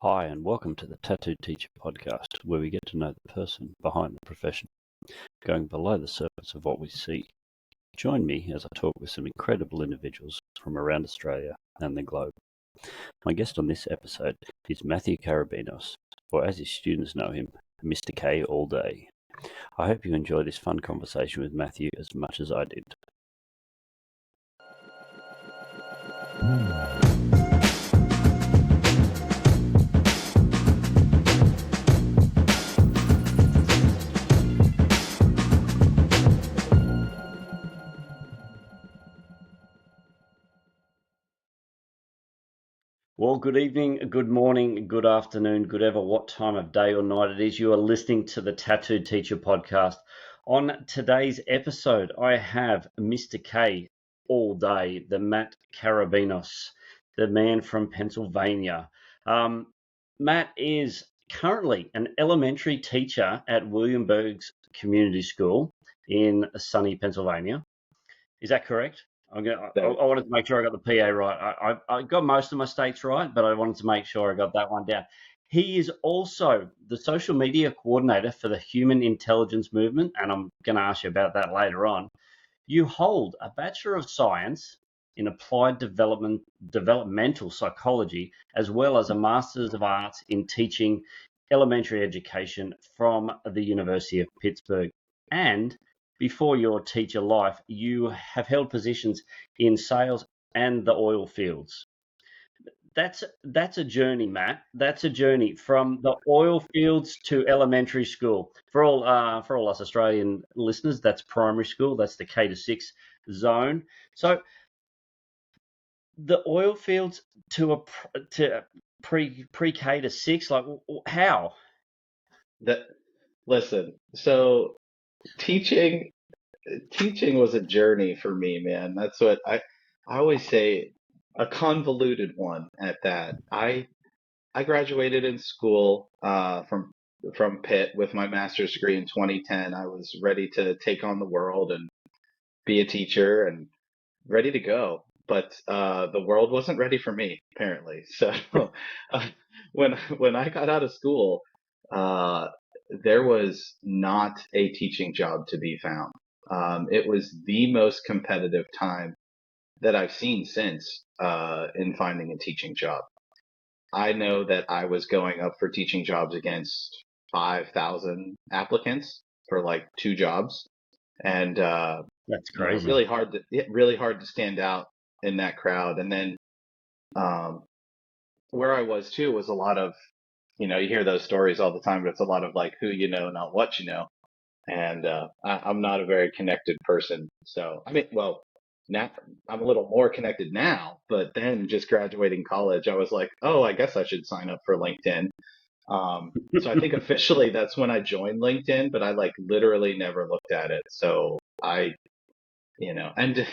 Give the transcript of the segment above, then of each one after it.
Hi, and welcome to the Tattoo Teacher podcast, where we get to know the person behind the profession, going below the surface of what we see. Join me as I talk with some incredible individuals from around Australia and the globe. My guest on this episode is Matthew Karabinos, or as his students know him, Mr. K all day. I hope you enjoy this fun conversation with Matthew as much as I did. Well, good evening, good morning, good afternoon, good ever what time of day or night it is. You are listening to the Tattoo Teacher podcast. On today's episode, I have Mr. K all day, the Matt Karabinos, the man from Pennsylvania. Matt is currently an elementary teacher at Williamsburg's Community School in sunny Pennsylvania. Is that correct? I wanted to make sure I got the PA right. I got most of my states right, but I wanted to make sure I got that one down. He is also the social media coordinator for the Human Intelligence Movement, and I'm going to ask you about that later on. You hold a Bachelor of Science in Applied Developmental Psychology, as well as a Master's of Arts in Teaching Elementary Education from the University of Pittsburgh. And before your teacher life, you have held positions in sales and the oil fields. That's a journey, Matt. That's a journey from the oil fields to elementary school. For all us Australian listeners, that's primary school. That's the K-6 zone. So the oil fields to pre-K-6, like how? Listen, so teaching was a journey for me, man. That's what I always say, a convoluted one at that. I graduated in school from Pitt with my master's degree in 2010. I was ready to take on the world and be a teacher and ready to go. But the world wasn't ready for me, apparently. So uh, when I got out of school, uh, there was not a teaching job to be found. It was the most competitive time that I've seen since in finding a teaching job. I know that I was going up for teaching jobs against 5,000 applicants for like two jobs, and That's crazy. really hard to stand out in that crowd. And then um, where I was too was a lot of, you hear those stories all the time, but it's a lot of like who you know, not what you know. And I'm not a very connected person. So, I mean, well, now I'm a little more connected now, but then just graduating college, I was like, oh, I guess I should sign up for LinkedIn. So I think officially that's when I joined LinkedIn, but I like literally never looked at it. So and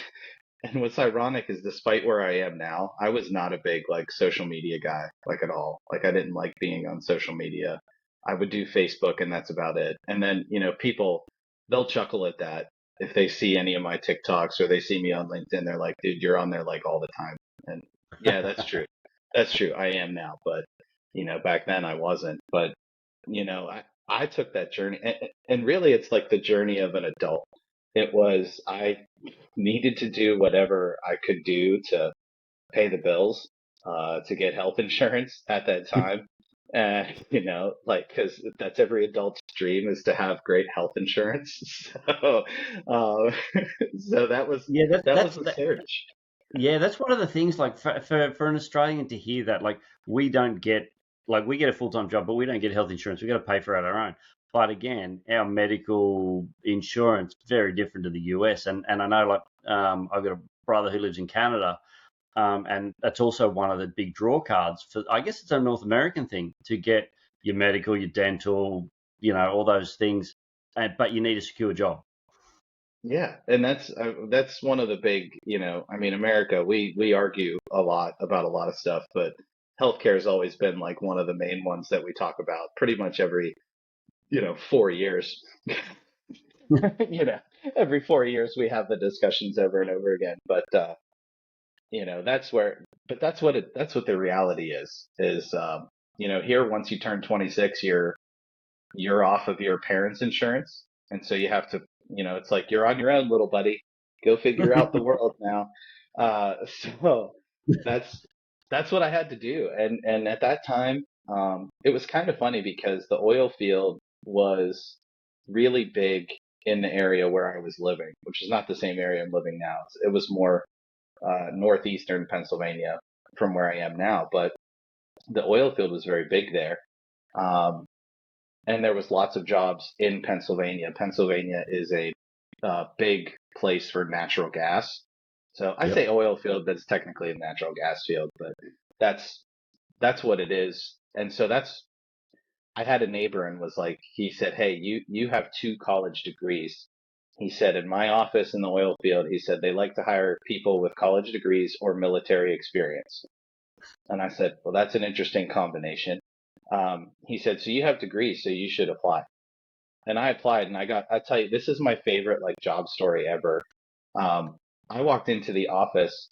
and what's ironic is despite where I am now, I was not a big like social media guy, like at all. Like I didn't like being on social media. I would do Facebook and that's about it. And then, people, they'll chuckle at that if they see any of my TikToks or they see me on LinkedIn, they're like, dude, you're on there like all the time. And yeah, that's true. That's true. I am now, but back then I wasn't. But I took that journey, and really it's like the journey of an adult. It was, I needed to do whatever I could do to pay the bills, to get health insurance at that time. And, like, because that's every adult's dream is to have great health insurance. So, um, so Yeah, that was the search. yeah, that's one of the things. Like for an Australian to hear that, like we don't get, like we get a full-time job, but we don't get health insurance. We got to pay for it on our own. But again, our medical insurance very different to the US. And I know, like I've got a brother who lives in Canada, and that's also one of the big draw cards for. I guess it's a North American thing to get your medical, your dental, all those things. But you need a secure job. Yeah, and that's one of the big, I mean, America, we argue a lot about a lot of stuff, but healthcare has always been like one of the main ones that we talk about pretty much every, 4 years. You know, every 4 years we have the discussions over and over again. But that's where, but that's what the reality is. here once you turn 26, you're off of your parents' insurance, and so you have to, it's like you're on your own, little buddy. Go figure out the world now. So that's that's what I had to do, and at that time, it was kind of funny because the oil field was really big in the area where I was living, which is not the same area I'm living now. It was more northeastern Pennsylvania from where I am now, but the oil field was very big there. Um, and there was lots of jobs in Pennsylvania. Pennsylvania is a big place for natural gas. So I Yep. say oil field, but it's technically a natural gas field, but that's that's what it is. And so I had a neighbor and was like, he said, "Hey, you have 2 college degrees." He said, "In my office in the oil field," he said, "they like to hire people with college degrees or military experience." And I said, "Well, that's an interesting combination." He said, "So you have degrees, so you should apply." And I applied and I tell you, this is my favorite like job story ever. Um, I walked into the office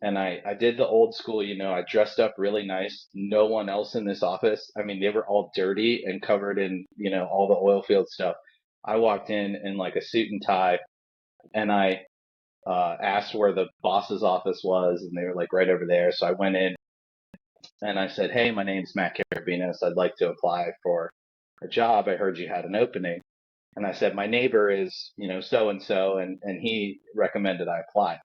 and I did the old school, I dressed up really nice. No one else in this office. I mean, they were all dirty and covered in, all the oil field stuff. I walked in like a suit and tie and I asked where the boss's office was and they were like right over there. So I went in and I said, "Hey, my name's Matt Karabinos. I'd like to apply for a job. I heard you had an opening." And I said, "My neighbor is, so and so, and he recommended I apply."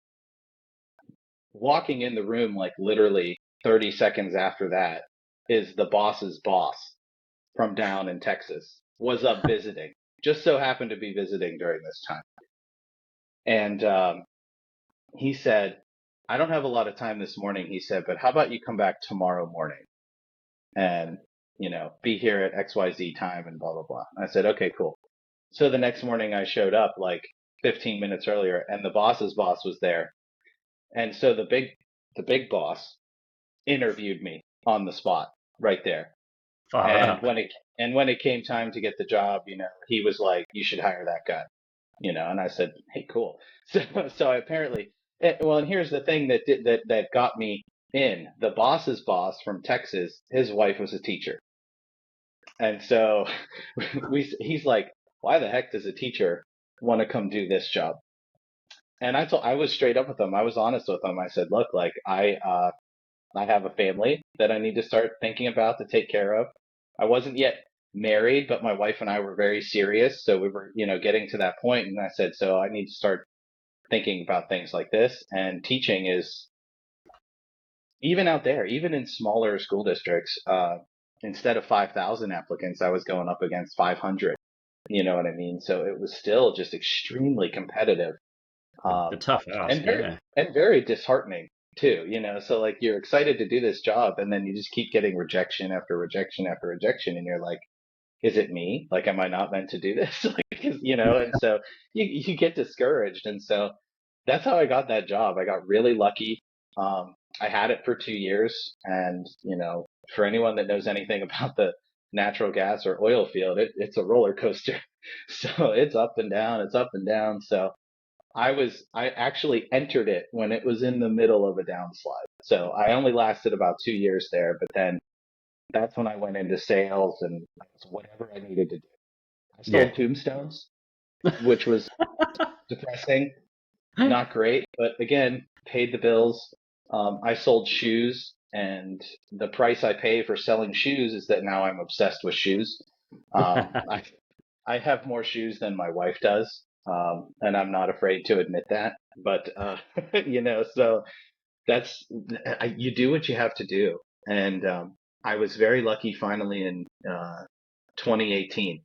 Walking in the room, like literally 30 seconds after that, is the boss's boss from down in Texas, was up visiting, just so happened to be visiting during this time. And he said, "I don't have a lot of time this morning," he said, "but how about you come back tomorrow morning and, be here at XYZ time and blah, blah, blah." I said, "Okay, cool." So the next morning I showed up like 15 minutes earlier and the boss's boss was there. And so the big boss interviewed me on the spot right there. Far And out. when it came time to get the job, he was like, "You should hire that guy." And I said, "Hey, cool." So I apparently, well, and here's the thing that got me in. The boss's boss from Texas, his wife was a teacher. And so he's like, "Why the heck does a teacher want to come do this job?" And I was straight up with him. I was honest with him. I said, "Look, like I have a family that I need to start thinking about to take care of. I wasn't yet married, but my wife and I were very serious, so we were, getting to that point." And I said, "So I need to start thinking about things like this." And teaching is even out there, even in smaller school districts. Instead of 5,000 applicants, I was going up against 500. You know what I mean? So it was still just extremely competitive. A Um, tough and ask, very yeah. and very disheartening too, so like you're excited to do this job and then you just keep getting rejection after rejection after rejection and you're like, is it me? Like, am I not meant to do this? And so you get discouraged. And so that's how I got that job. I got really lucky. I had it for 2 years and, for anyone that knows anything about the natural gas or oil field, it's a roller coaster. So it's up and down, it's up and down. So I actually entered it when it was in the middle of a downslide. So I only lasted about 2 years there, but then that's when I went into sales and that's whatever I needed to do. I Yeah. sold tombstones, which was depressing, not great, but again, paid the bills. I sold shoes, and the price I pay for selling shoes is that now I'm obsessed with shoes. I have more shoes than my wife does, and I'm not afraid to admit that. But so that's you do what you have to do, and I was very lucky finally in 2018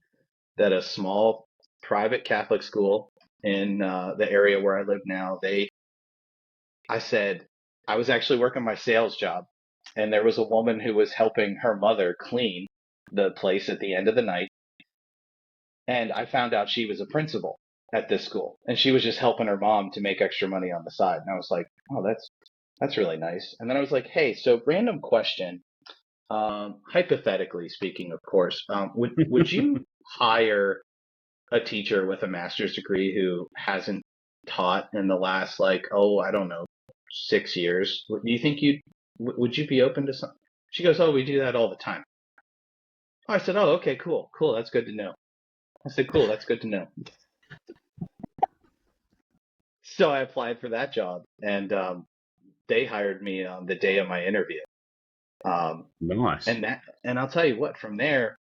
that a small private Catholic school in the area where I live now, I said I was actually working my sales job, and there was a woman who was helping her mother clean the place at the end of the night. And I found out she was a principal at this school and she was just helping her mom to make extra money on the side. And I was like, "Oh, that's really nice." And then I was like, "Hey, so random question. Hypothetically speaking, of course, would you hire a teacher with a master's degree who hasn't taught in the last like, oh, I don't know, 6 years? Do you think would you be open to some?" She goes, "Oh, we do that all the time." I said, oh, okay, cool, cool. That's good to know. I said, cool, that's good to know. So I applied for that job, and they hired me on the day of my interview. Um, Nice. and I'll tell you what, from there,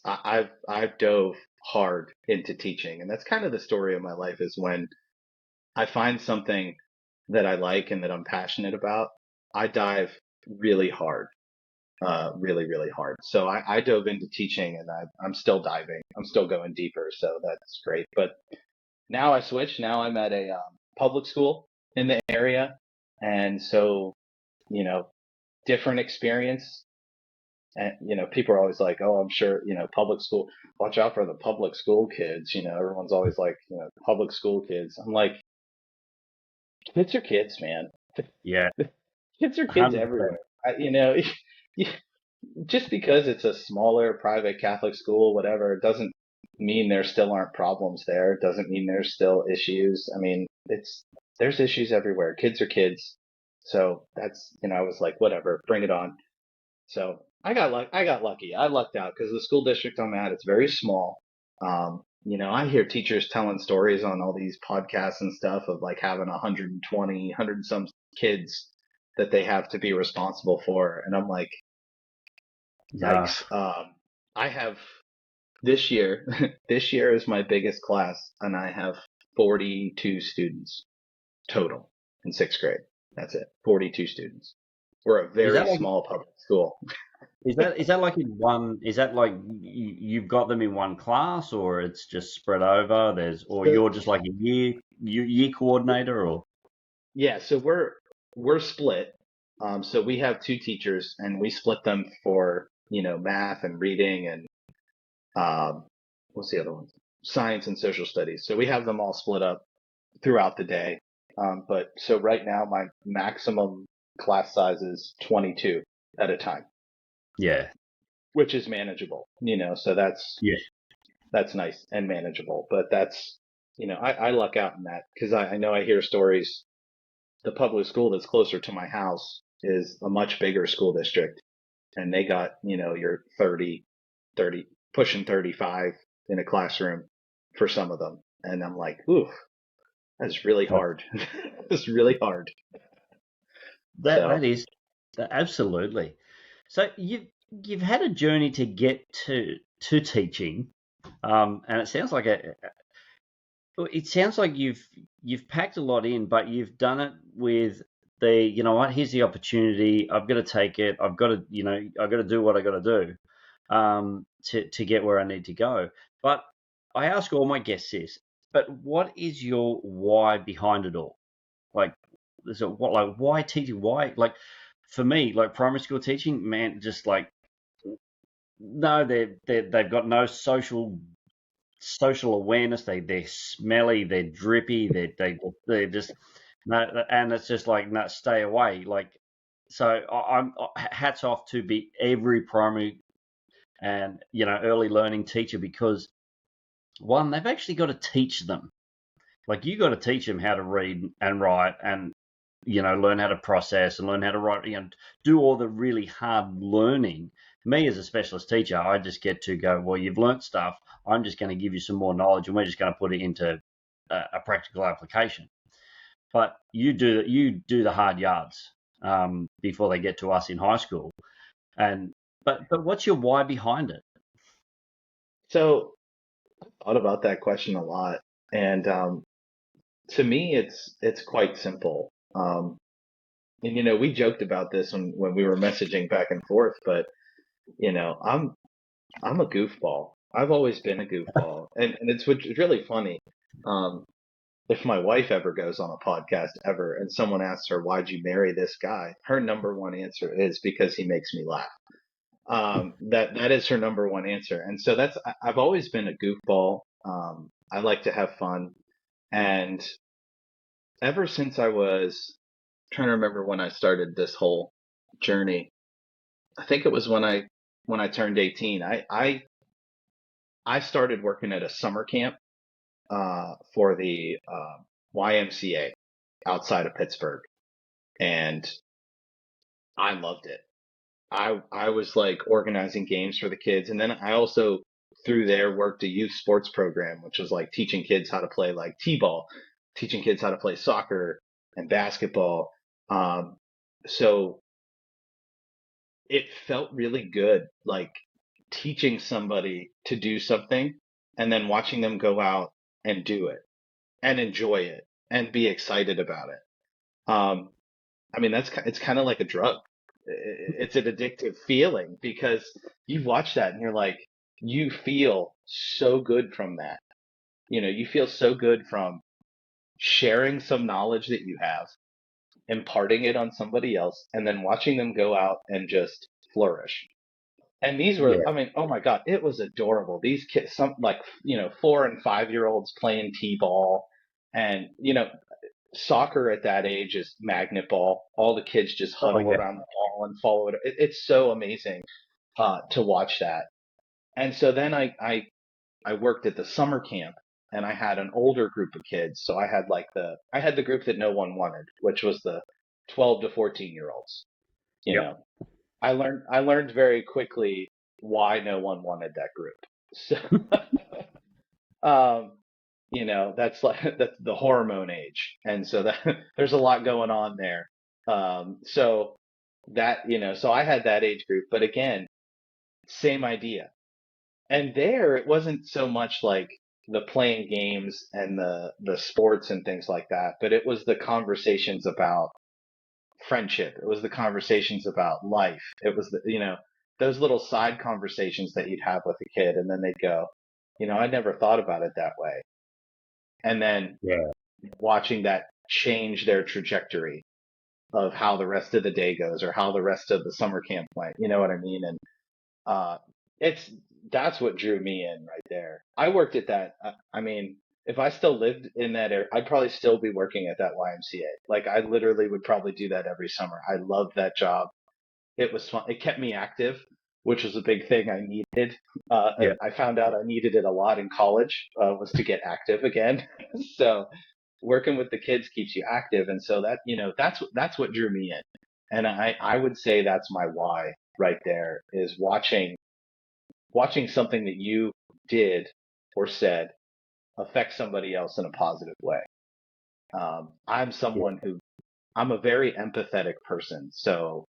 I've dove hard into teaching, and that's kind of the story of my life. Is when I find something that I like and that I'm passionate about, I dive really hard, really, really hard. So I dove into teaching, and I'm still diving. I'm still going deeper, so that's great. But now I switched. Now I'm at a public school in the area, and so you know, different experience. And people are always like, "Oh, I'm sure public school. Watch out for the public school kids." Everyone's always like, public school kids. I'm like, kids are kids, man. Yeah, Kids are kids 100%. everywhere. Just because it's a smaller private Catholic school, whatever, it doesn't mean there still aren't problems there. It doesn't mean there's still issues. I mean, there's issues everywhere. Kids are kids. So that's, I was like, whatever, bring it on. So I got lucky. I lucked out because the school district I'm at, it's very small. I hear teachers telling stories on all these podcasts and stuff of like having 120, 100 and some kids that they have to be responsible for. And I'm like, Yeah. yikes. I have this year, this year is my biggest class, and I have 42 students total in sixth grade. That's it. 42 students. We're a Is very that like small public school. is that like in one? Is that like you've got them in one class, or it's just spread over? Or So, you're just like a year coordinator, or yeah, so we're split. So we have two teachers, and we split them for, math and reading and um, what's the other one? Science and social studies. So we have them all split up throughout the day. But so right now, my maximum class size is 22 at a time, yeah, which is manageable, so yeah, that's nice and manageable. But that's, I luck out in that because I know I hear stories. The public school that's closer to my house is a much bigger school district, and they got, your 30, pushing 35 in a classroom for some of them. And I'm like, ooh, that's really that hard. It's really hard. that So, is absolutely. So you've had a journey to get to teaching, and it sounds like you've packed a lot in, but you've done it with you know what, here's the opportunity. I've got to take it. I've got to do what I got to do to get where I need to go. But I ask all my guests this, but what is your why behind it all? Like, why teaching? Why, like, for me, like primary school teaching, man, just like, no, they've got no social awareness. They're smelly. They're drippy. They're just no, and it's just like, no, stay away. Like, so I'm hats off to be every primary and early learning teacher, because one, they've actually got to teach them. Like, you got to teach them how to read and write, and learn how to process and learn how to write. Do all the really hard learning. Me as a specialist teacher, I just get to go, well, you've learnt stuff. I'm just going to give you some more knowledge, and we're just going to put it into a practical application. But you do the hard yards before they get to us in high school. And but what's your why behind it? so I thought about that question a lot. And to me, it's quite simple. And we joked about this when we were messaging back and forth, but you know, I'm I'm a goofball. I've always been a goofball, and it's really funny. Um, if my wife ever goes on a podcast ever, and someone asks her, "Why'd you marry this guy?" her number one answer is because he makes me laugh. That is her number one answer, and so I've always been a goofball. I like to have fun, and ever since I was trying to remember when I started this whole journey, I think it was when I turned 18. I started working at a summer camp for the YMCA outside of Pittsburgh, and I loved it. I was like organizing games for the kids, and then I also through there worked a youth sports program, which was like teaching kids how to play like t-ball, teaching kids how to play soccer and basketball. Um, so it felt really good, like teaching somebody to do something and then watching them go out and do it and enjoy it and be excited about it. I mean, it's kind of like a drug. It's an addictive feeling because you watch that and you're like, you feel so good from that. You know, you feel so good from sharing some knowledge that you have, imparting it on somebody else, and then watching them go out and just flourish. And these were, Yeah. I mean, oh my God, it was adorable. These kids, some like, 4 and 5 year olds playing t-ball and, soccer at that age is magnet ball. All the kids just Oh huddle yeah. around the ball and follow it. It's so amazing to watch that. And so then I worked at the summer camp and I had an older group of kids. So I had the group that no one wanted, which was the 12 to 14-year olds. You Yep. know, I learned very quickly why no one wanted that group. So, um, that's like that's the hormone age, and so that there's a lot going on there. So so I had that age group, but again, same idea. And there, it wasn't so much like the playing games and the sports and things like that, but it was the conversations about friendship. It was the conversations about life. It was those little side conversations that you'd have with a kid, and then they'd go, I never thought about it that way. And then Yeah. watching that change their trajectory of how the rest of the day goes or how the rest of the summer camp went. You know what I mean? And uh, it's that's what drew me in right there. I worked at that. I mean, if I still lived in that area, I'd probably still be working at that YMCA. Like I literally would probably do that every summer. I loved that job. It was fun. It kept me active, which was a big thing I needed. Yeah. I found out I needed it a lot in college, was to get active again. So working with the kids keeps you active, and so that's what drew me in. And I would say that's my why right there is watching something that you did or said affect somebody else in a positive way. I'm Yeah. someone who I'm a very empathetic person. So,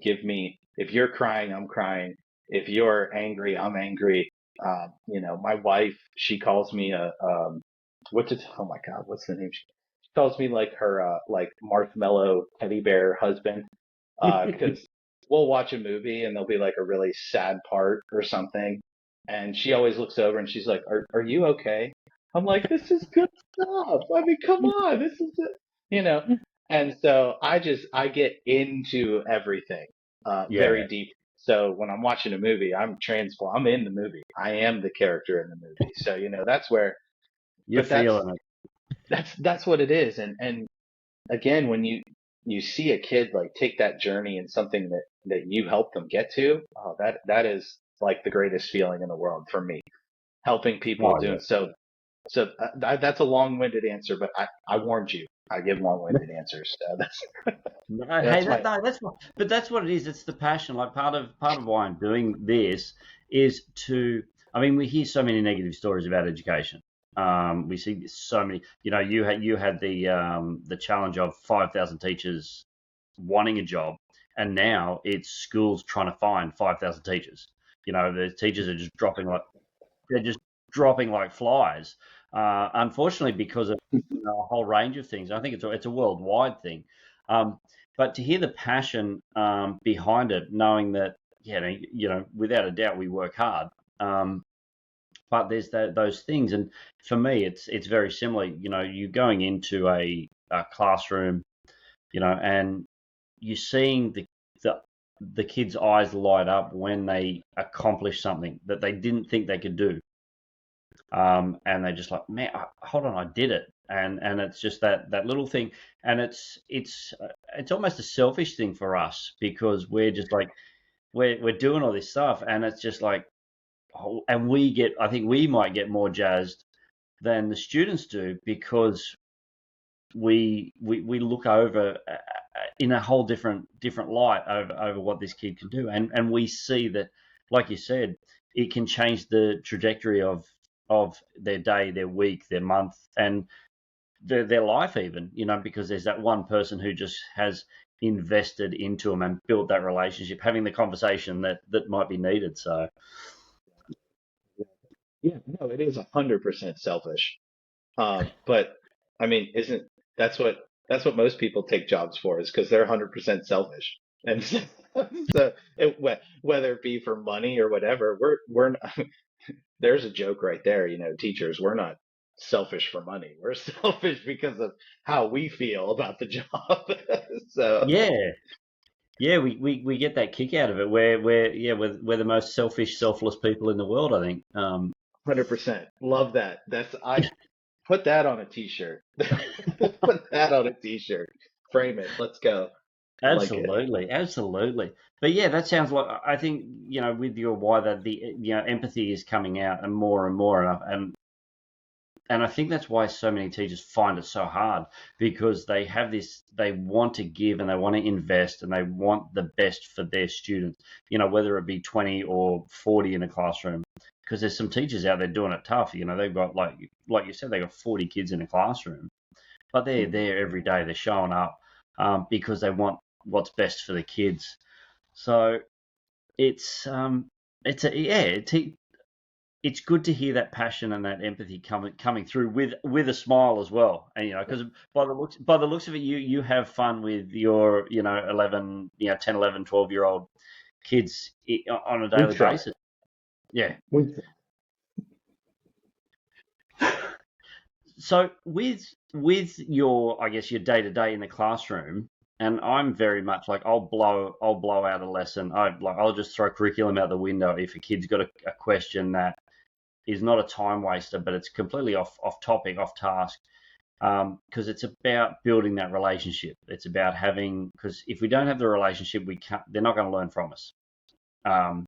give me, if you're crying, I'm crying. If you're angry, I'm angry. My wife, she calls me oh my God, what's the name? She calls me like her, like marshmallow teddy bear husband. Because we'll watch a movie and there'll be like a really sad part or something. And she always looks over and she's like, are you okay? I'm like, this is good stuff. I mean, come on, this is it, you know. And so I get into everything Yeah. very deep. So when I'm watching a movie, I'm in the movie. I am the character in the movie. So, that's where, You're but that's, feeling it. that's what it is. And again, when you see a kid like take that journey in something that you help them get to, oh, that is like the greatest feeling in the world for me. Helping people Oh doing yeah. so. So that's a long-winded answer, but I warned you. I give long-winded answers. So No, hey, that's my no, that's what, but that's what it is. It's the passion. Like part of why I'm doing this is to. I mean, we hear so many negative stories about education. We see so many. You had the challenge of 5,000 teachers wanting a job, and now it's schools trying to find 5,000 teachers. The teachers are just dropping like they're just dropping like flies. Unfortunately, because of a whole range of things. I think it's a worldwide thing. Um, but to hear the passion behind it, knowing that without a doubt we work hard. But there's those things, and for me, it's very similar. You're going into a classroom, and you're seeing the kids' eyes light up when they accomplish something that they didn't think they could do, and they're just like, man, hold on, I did it, and it's just that little thing, and it's almost a selfish thing for us because we're just like we're doing all this stuff, and it's just like, oh, and I think we might get more jazzed than the students do because we look over in a whole different light over what this kid can do, and we see that, like you said, it can change the trajectory of their day, their week, their month, and their life even, because there's that one person who just has invested into them and built that relationship, having the conversation that might be needed. So Yeah, no, it is 100% selfish. But I mean, isn't that's what that's what most people take jobs for, is because they're 100% selfish. And so, whether it be for money or whatever, we're not, there's a joke right there, teachers, we're not selfish for money. We're selfish because of how we feel about the job. So yeah, yeah, we get that kick out of it. We're the most selfish, selfless people in the world, I think. 100%. Love that. I put that on a t-shirt. Put that on a t-shirt. Frame it. Let's go. I like it. Absolutely, absolutely. But yeah, that sounds like, I think, with your why, that the empathy is coming out and more and more, and I think that's why so many teachers find it so hard, because they have this, they want to give and they want to invest and they want the best for their students, whether it be 20 or 40 in a classroom. Because there's some teachers out there doing it tough. They've got, like you said, they've got 40 kids in a classroom, but they're Mhm. there every day. They're showing up because they want what's best for the kids. So it's it's good to hear that passion and that empathy coming through with a smile as well. And because by the looks of it, you have fun with your 11, 10, 11, 12-year-old kids on a We daily try. basis. Yeah. We So with your, I guess, your day to day in the classroom, and I'm very much like, I'll blow out a lesson. I'll just throw curriculum out the window if a kid's got a question that is not a time waster, but it's completely off topic, off task. Because it's about building that relationship. It's about because if we don't have the relationship, we can't. They're not going to learn from us. Um,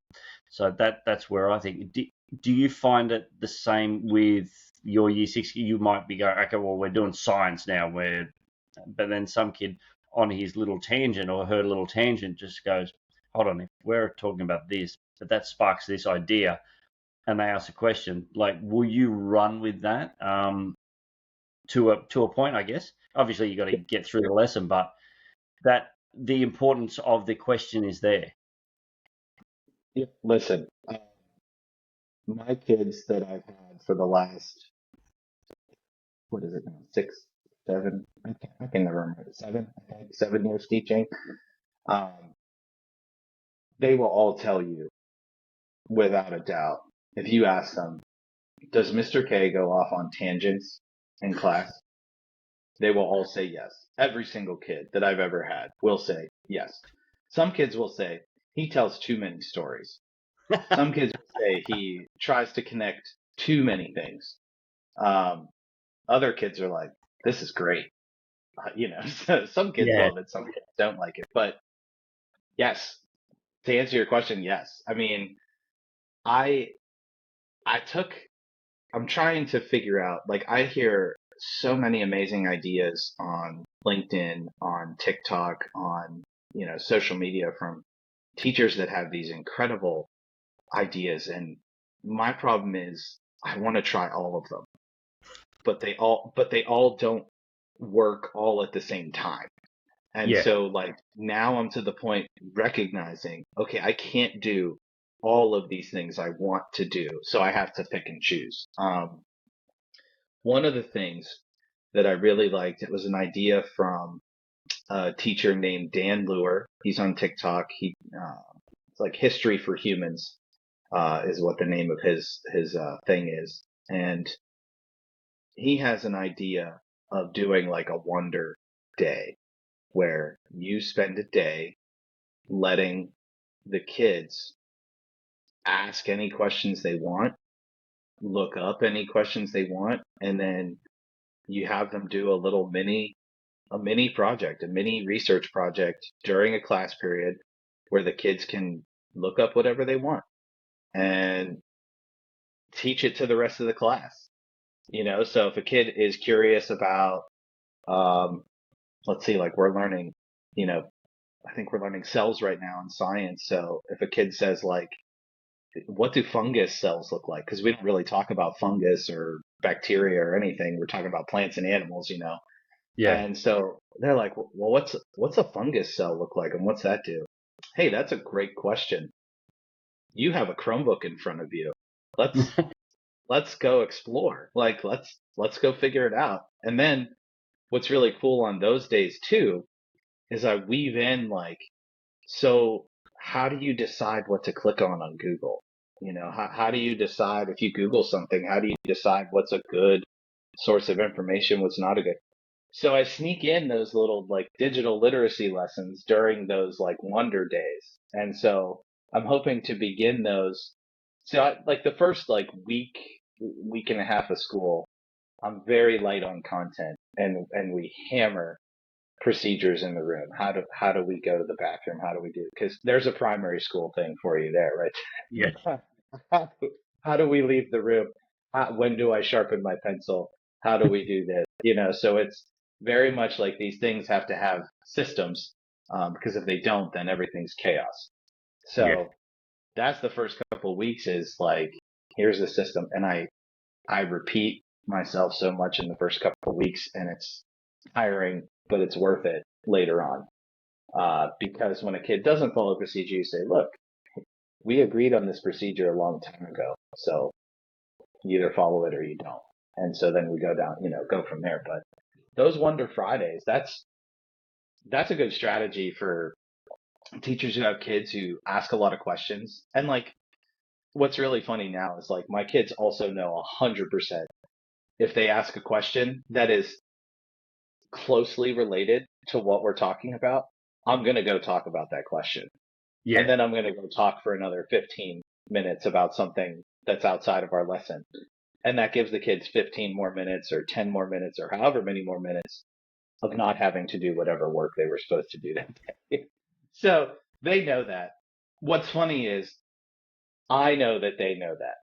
so that's where I think. Do you find it the same with your year six? You might be going, okay, well, we're doing science now, but then some kid on his little tangent or her little tangent just goes, hold on, if we're talking about this, but that sparks this idea, and they ask a question, like, will you run with that to a point? I guess obviously you got to get through the lesson, but that the importance of the question is there. Yeah, listen, my kids that I've had for the last, what is it now, 6, 7, I can never remember, 7, I think, 7 years teaching. Um, they will all tell you without a doubt, if you ask them, does Mr. K go off on tangents in class? They will all say yes. Every single kid that I've ever had will say yes. Some kids will say he tells too many stories. Some kids will say he tries to connect too many things. Um, Other kids are like, this is great. So some kids Yeah. love it, some kids don't like it. But yes, to answer your question, yes. I mean, I I took I'm trying to figure out, like, I hear so many amazing ideas on LinkedIn, on TikTok, on, social media from teachers that have these incredible ideas. And my problem is I want to try all of them, but they all don't work all at the same time. And Yeah. so, like, now I'm to the point recognizing, okay, I can't do all of these things I want to do. So I have to pick and choose. One of the things that I really liked, it was an idea from a teacher named Dan Lure. He's on TikTok. It's like History for Humans, is what the name of his thing is. And he has an idea of doing like a wonder day where you spend a day letting the kids ask any questions they want, look up any questions they want, and then you have them do a mini project, a mini research project during a class period where the kids can look up whatever they want and teach it to the rest of the class. So if a kid is curious about Um, let's see, like we're learning, you know, I think we're learning cells right now in science. So if a kid says like, what do fungus cells look like? Because we don't really talk about fungus or bacteria or anything. We're talking about plants and animals, you know. Yeah. And so they're like, well, what's a fungus cell look like, and what's that do? Hey, that's a great question. You have a Chromebook in front of you. Let's let's go explore. Like let's go figure it out. And then what's really cool on those days too is I weave in like, so how do you decide what to click on Google? You know, how do you decide if you Google something, how do you decide what's a good source of information, what's not a good? So I sneak in those little like digital literacy lessons during those like wonder days. And so I'm hoping to begin those. So like the first like week and a half of school, I'm very light on content and we hammer procedures in the room. How do we go to the bathroom? How do we do? Because there's a primary school thing for you there, Yeah. right? How do we leave the room? When do I sharpen my pencil? How do we do this? You know, so it's very much like these things have to have systems, because if they don't, then everything's chaos. Yeah. So that's the first couple of weeks is like, here's the system. And I repeat myself so much in the first couple of weeks, and it's tiring, but it's worth it later on. Because when a kid doesn't follow procedure, you say, look, we agreed on this procedure a long time ago. So you either follow it or you don't. And so then we go down, you know, go from there. But those Wonder Fridays, that's a good strategy for teachers who have kids who ask a lot of questions. And like, what's really funny now is like my kids also know 100% if they ask a question that is closely related to what we're talking about, I'm going to go talk about that question. And Yeah. then I'm going to go talk for another 15 minutes about something that's outside of our lesson. And that gives the kids 15 more minutes or 10 more minutes or however many more minutes of not having to do whatever work they were supposed to do that day. So they know that. What's funny is I know that they know that.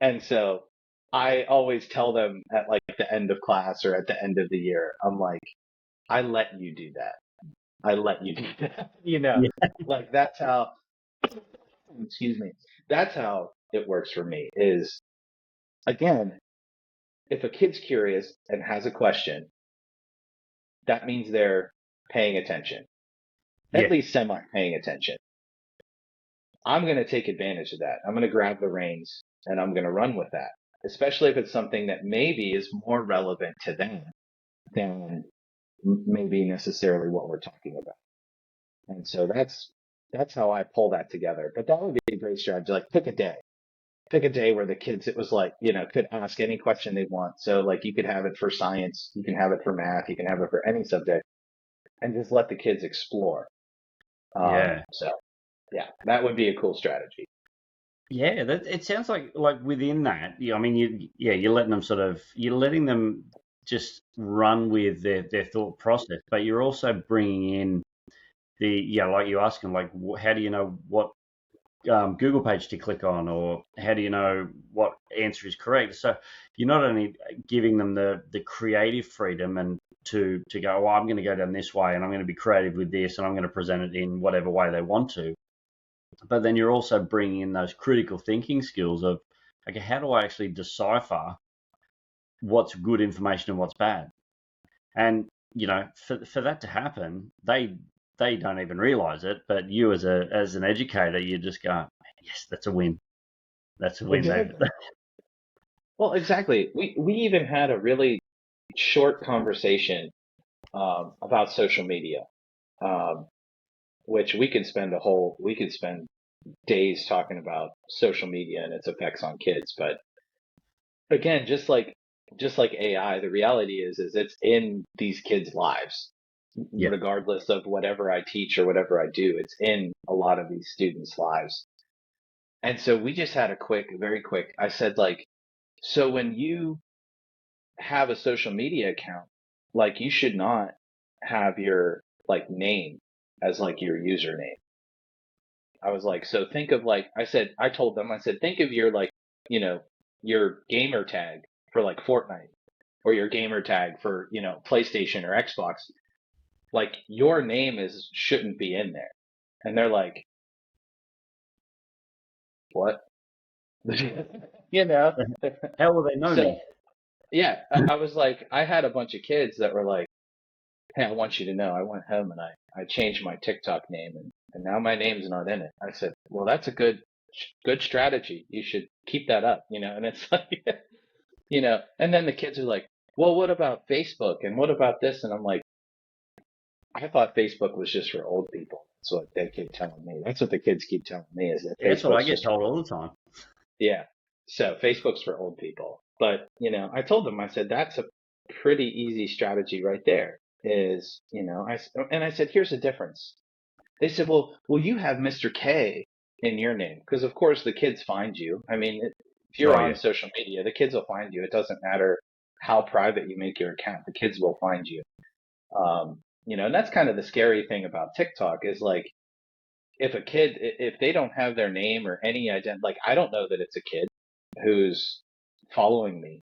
And so I always tell them at like the end of class or at the end of the year, I'm like, I let you do that. I let you do that. You know, Yeah. like that's how, excuse me, that's how it works for me is again, if a kid's curious and has a question, that means they're paying attention, at Yeah. least semi paying attention. I'm going to take advantage of that. I'm going to grab the reins and I'm going to run with that, especially if it's something that maybe is more relevant to them than maybe necessarily what we're talking about. And so that's how I pull that together. But that would be a great strategy. Like pick a day where the kids, it was like, you know, could ask any question they want. So like you could have it for science, you can have it for math, you can have it for any subject, and just let the kids explore. Yeah. So yeah, that would be a cool strategy. Yeah, that it sounds like within that, I mean, you're letting them you're letting them just run with their thought process, but you're also bringing in like you ask them, like, how do you know what Google page to click on, or how do you know what answer is correct? So you're not only giving them the creative freedom and to go, well, I'm going to go down this way, and I'm going to be creative with this, and I'm going to present it in whatever way they want to. But then you're also bringing in those critical thinking skills of, okay, how do I actually decipher what's good information and what's bad? And for that to happen, they don't even realize it. But you as an educator, you just go, yes, that's a win. That's a win. They've Exactly. Well, exactly. We even had a really short conversation about social media, um, which we could spend days talking about social media and its effects on kids. But again, just like AI, the reality is it's in these kids' lives, yeah, regardless of whatever I teach or whatever I do. It's in a lot of these students' lives. And so we just had very quick. I said like, so when you have a social media account, like you should not have your like name as like your username. I was like, so think of like, I told them, I said, think of your like, you know, your gamer tag for like Fortnite. or your gamer tag for, PlayStation or Xbox, like your name shouldn't be in there. And they're like, what? You know? How will they know So me? yeah, I was like, I had a bunch of kids that were like, hey, I want you to know, I went home and I changed my TikTok name and now my name's not in it. I said, well, that's a good strategy. You should keep that up, and it's like, and then the kids are like, well, what about Facebook and what about this? And I'm like, I thought Facebook was just for old people. That's what they keep telling me. That's what the kids keep telling me is that Yeah, that's what I Facebook's get just for told old. all the time. Yeah. So Facebook's for old people. But, I told them, I said, that's a pretty easy strategy right there is, and I said, here's the difference. They said, well, you have Mr. K in your name. Because of course the kids find you. I mean, if you're Oh on yeah, social media, the kids will find you. It doesn't matter how private you make your account. The kids will find you. And that's kind of the scary thing about TikTok is like, if a kid, if they don't have their name or any identity, like I don't know that it's a kid who's following me.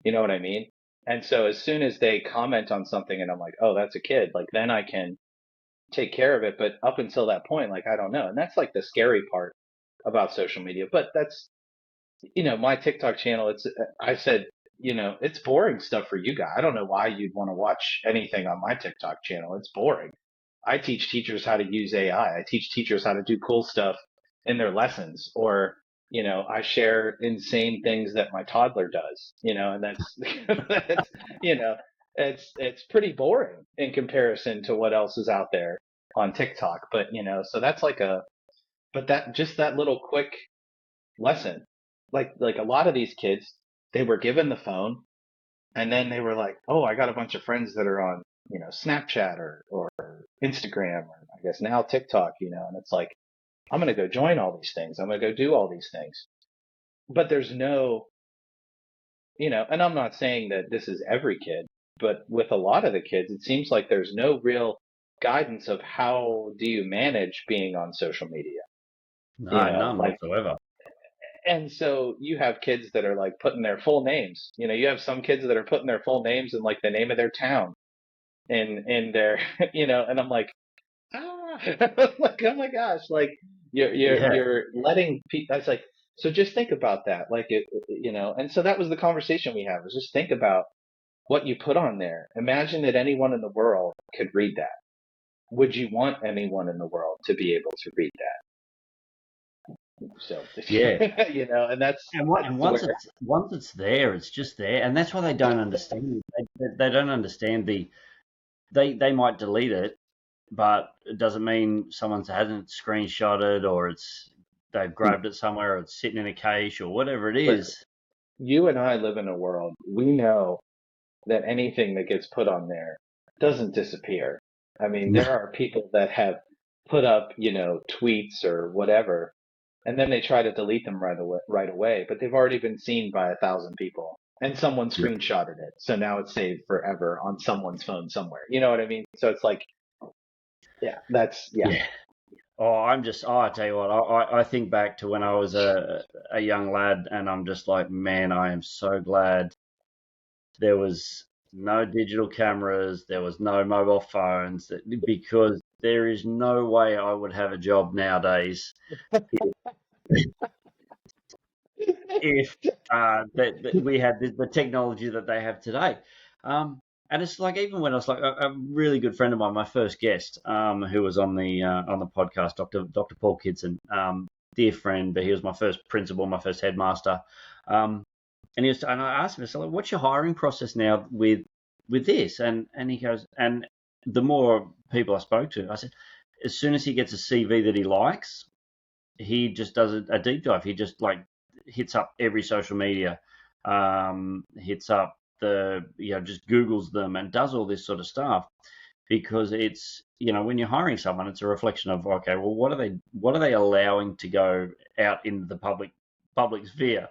You know what I mean? And so as soon as they comment on something and I'm like, oh, that's a kid, like then I can take care of it. But up until that point, like I don't know. And that's like the scary part about social media. But that's, my TikTok channel, I said, it's boring stuff for you guys. I don't know why you'd want to watch anything on my TikTok channel. It's boring. I teach teachers how to use AI. I teach teachers how to do cool stuff in their lessons, or, I share insane things that my toddler does, and that's, that's, you know, it's pretty boring in comparison to what else is out there on TikTok. But, so that's like but that, just that little quick lesson, like a lot of these kids, they were given the phone and then they were like, oh, I got a bunch of friends that are on, Snapchat or Instagram or I guess now TikTok, and it's like, I'm going to go join all these things. I'm going to go do all these things. But there's no, and I'm not saying that this is every kid, but with a lot of the kids, it seems like there's no real guidance of how do you manage being on social media, no, none like, whatsoever. and so you have kids that are like putting their full names. You have some kids that are putting their full names in like the name of their town in their, and I'm like, ah, like, oh my gosh, like Yeah, you're letting people. That's like, so just think about that, like and so that was the conversation we had was just think about what you put on there. Imagine that anyone in the world could read that. Would you want anyone in the world to be able to read that? So, yeah. and And that's where. once it's there, it's just there, and that's why they don't understand. They don't understand they might delete it, but it doesn't mean someone hasn't screenshotted or they've grabbed it somewhere or it's sitting in a cache or whatever it Listen, is. you and I live in a world, we know that anything that gets put on there doesn't disappear. I mean, there are people that have put up, tweets or whatever, and then they try to delete them right away, but they've already been seen by 1,000 people and someone screenshotted it. So now it's saved forever on someone's phone somewhere. You know what I mean? So it's like, yeah, yeah. Yeah. I tell you what, I think back to when I was a young lad, and I'm just like, man, I am so glad there was no digital cameras, there was no mobile phones, because there is no way I would have a job nowadays if that we had the technology that they have today. And it's like even when I was like a really good friend of mine, my first guest, who was on the podcast, Dr. Paul Kidson, dear friend, but he was my first principal, my first headmaster. And I asked him, I said, like, what's your hiring process now with this? And he goes, and the more people I spoke to, I said, as soon as he gets a CV that he likes, he just does a deep dive. He just like hits up every social media, hits up just Googles them and does all this sort of stuff because it's, when you're hiring someone, it's a reflection of, okay, well, what are they allowing to go out into the public sphere?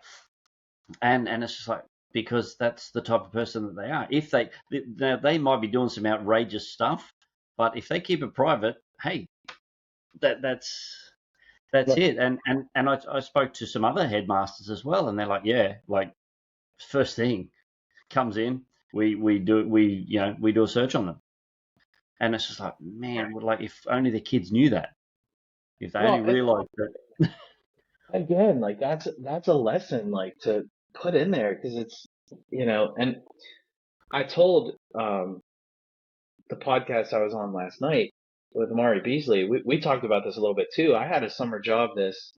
And it's just like, because that's the type of person that they are. If they might be doing some outrageous stuff, but if they keep it private, hey, that's Look, it. And I spoke to some other headmasters as well, and they're like, yeah, like first thing comes in, we do a search on them, and it's just like, man, Right. like if only the kids knew that, if they only Well, and realized that. again, like that's a lesson like to put in there because it's and I told the podcast I was on last night with Mari Beasley, we talked about this a little bit too. I had a summer job this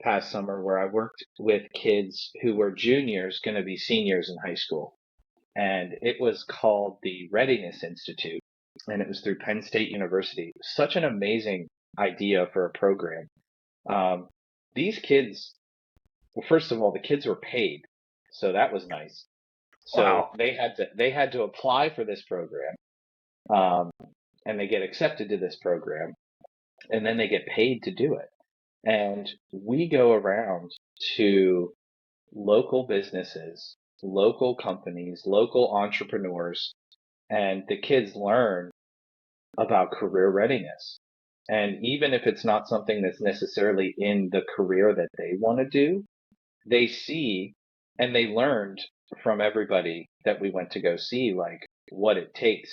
past summer where I worked with kids who were juniors going to be seniors in high school. And it was called the Readiness Institute, and it was through Penn State University. Such an amazing idea for a program. Um, these kids, well, first of all, the kids were paid, so that was nice. So Wow. they had to apply for this program, um, and they get accepted to this program, and then they get paid to do it. And we go around to local businesses, local companies, local entrepreneurs, and the kids learn about career readiness. And even if it's not something that's necessarily in the career that they want to do, they see and they learned from everybody that we went to go see, like what it takes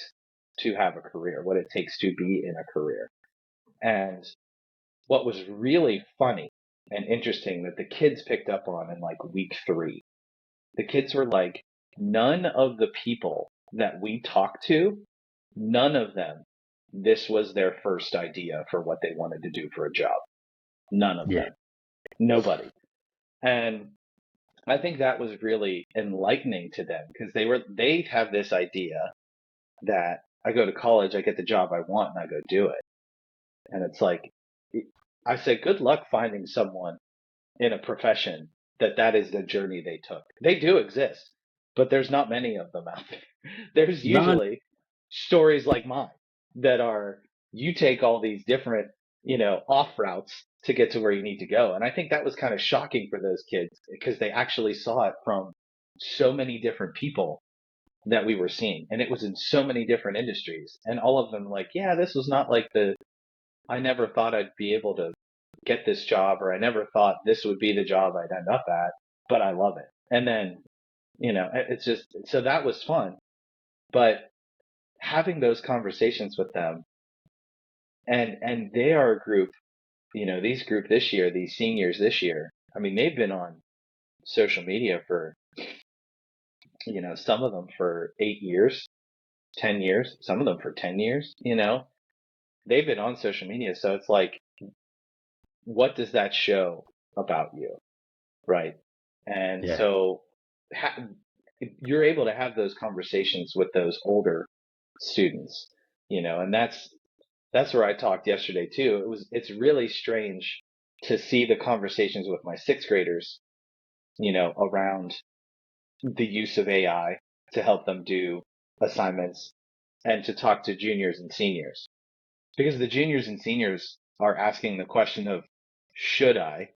to have a career, what it takes to be in a career. And what was really funny and interesting that the kids picked up on in like week 3, the kids were like, none of the people that we talked to, none of them, this was their first idea for what they wanted to do for a job. None of Yeah. them. Nobody. And I think that was really enlightening to them because they have this idea that I go to college, I get the job I want, and I go do it. And it's like, I say, good luck finding someone in a profession that is the journey they took. They do exist, but there's not many of them out there. There's No. usually stories like mine that are you take all these different, off routes to get to where you need to go. And I think that was kind of shocking for those kids because they actually saw it from so many different people that we were seeing. And it was in so many different industries. And all of them like, yeah, this was not like I never thought I'd be able to get this job, or I never thought this would be the job I'd end up at, but I love it. And then, it's just, so that was fun. But having those conversations with them, and they are a group, these group this year, these seniors this year, I mean, they've been on social media for, some of them for 8 years, 10 years, some of them for 10 years, they've been on social media. So it's like, what does that show about you? Right. And Yeah. so ha- you're able to have those conversations with those older students, and that's where I talked yesterday too. It's really strange to see the conversations with my sixth graders, around the use of AI to help them do assignments and to talk to juniors and seniors because the juniors and seniors are asking the question of, should I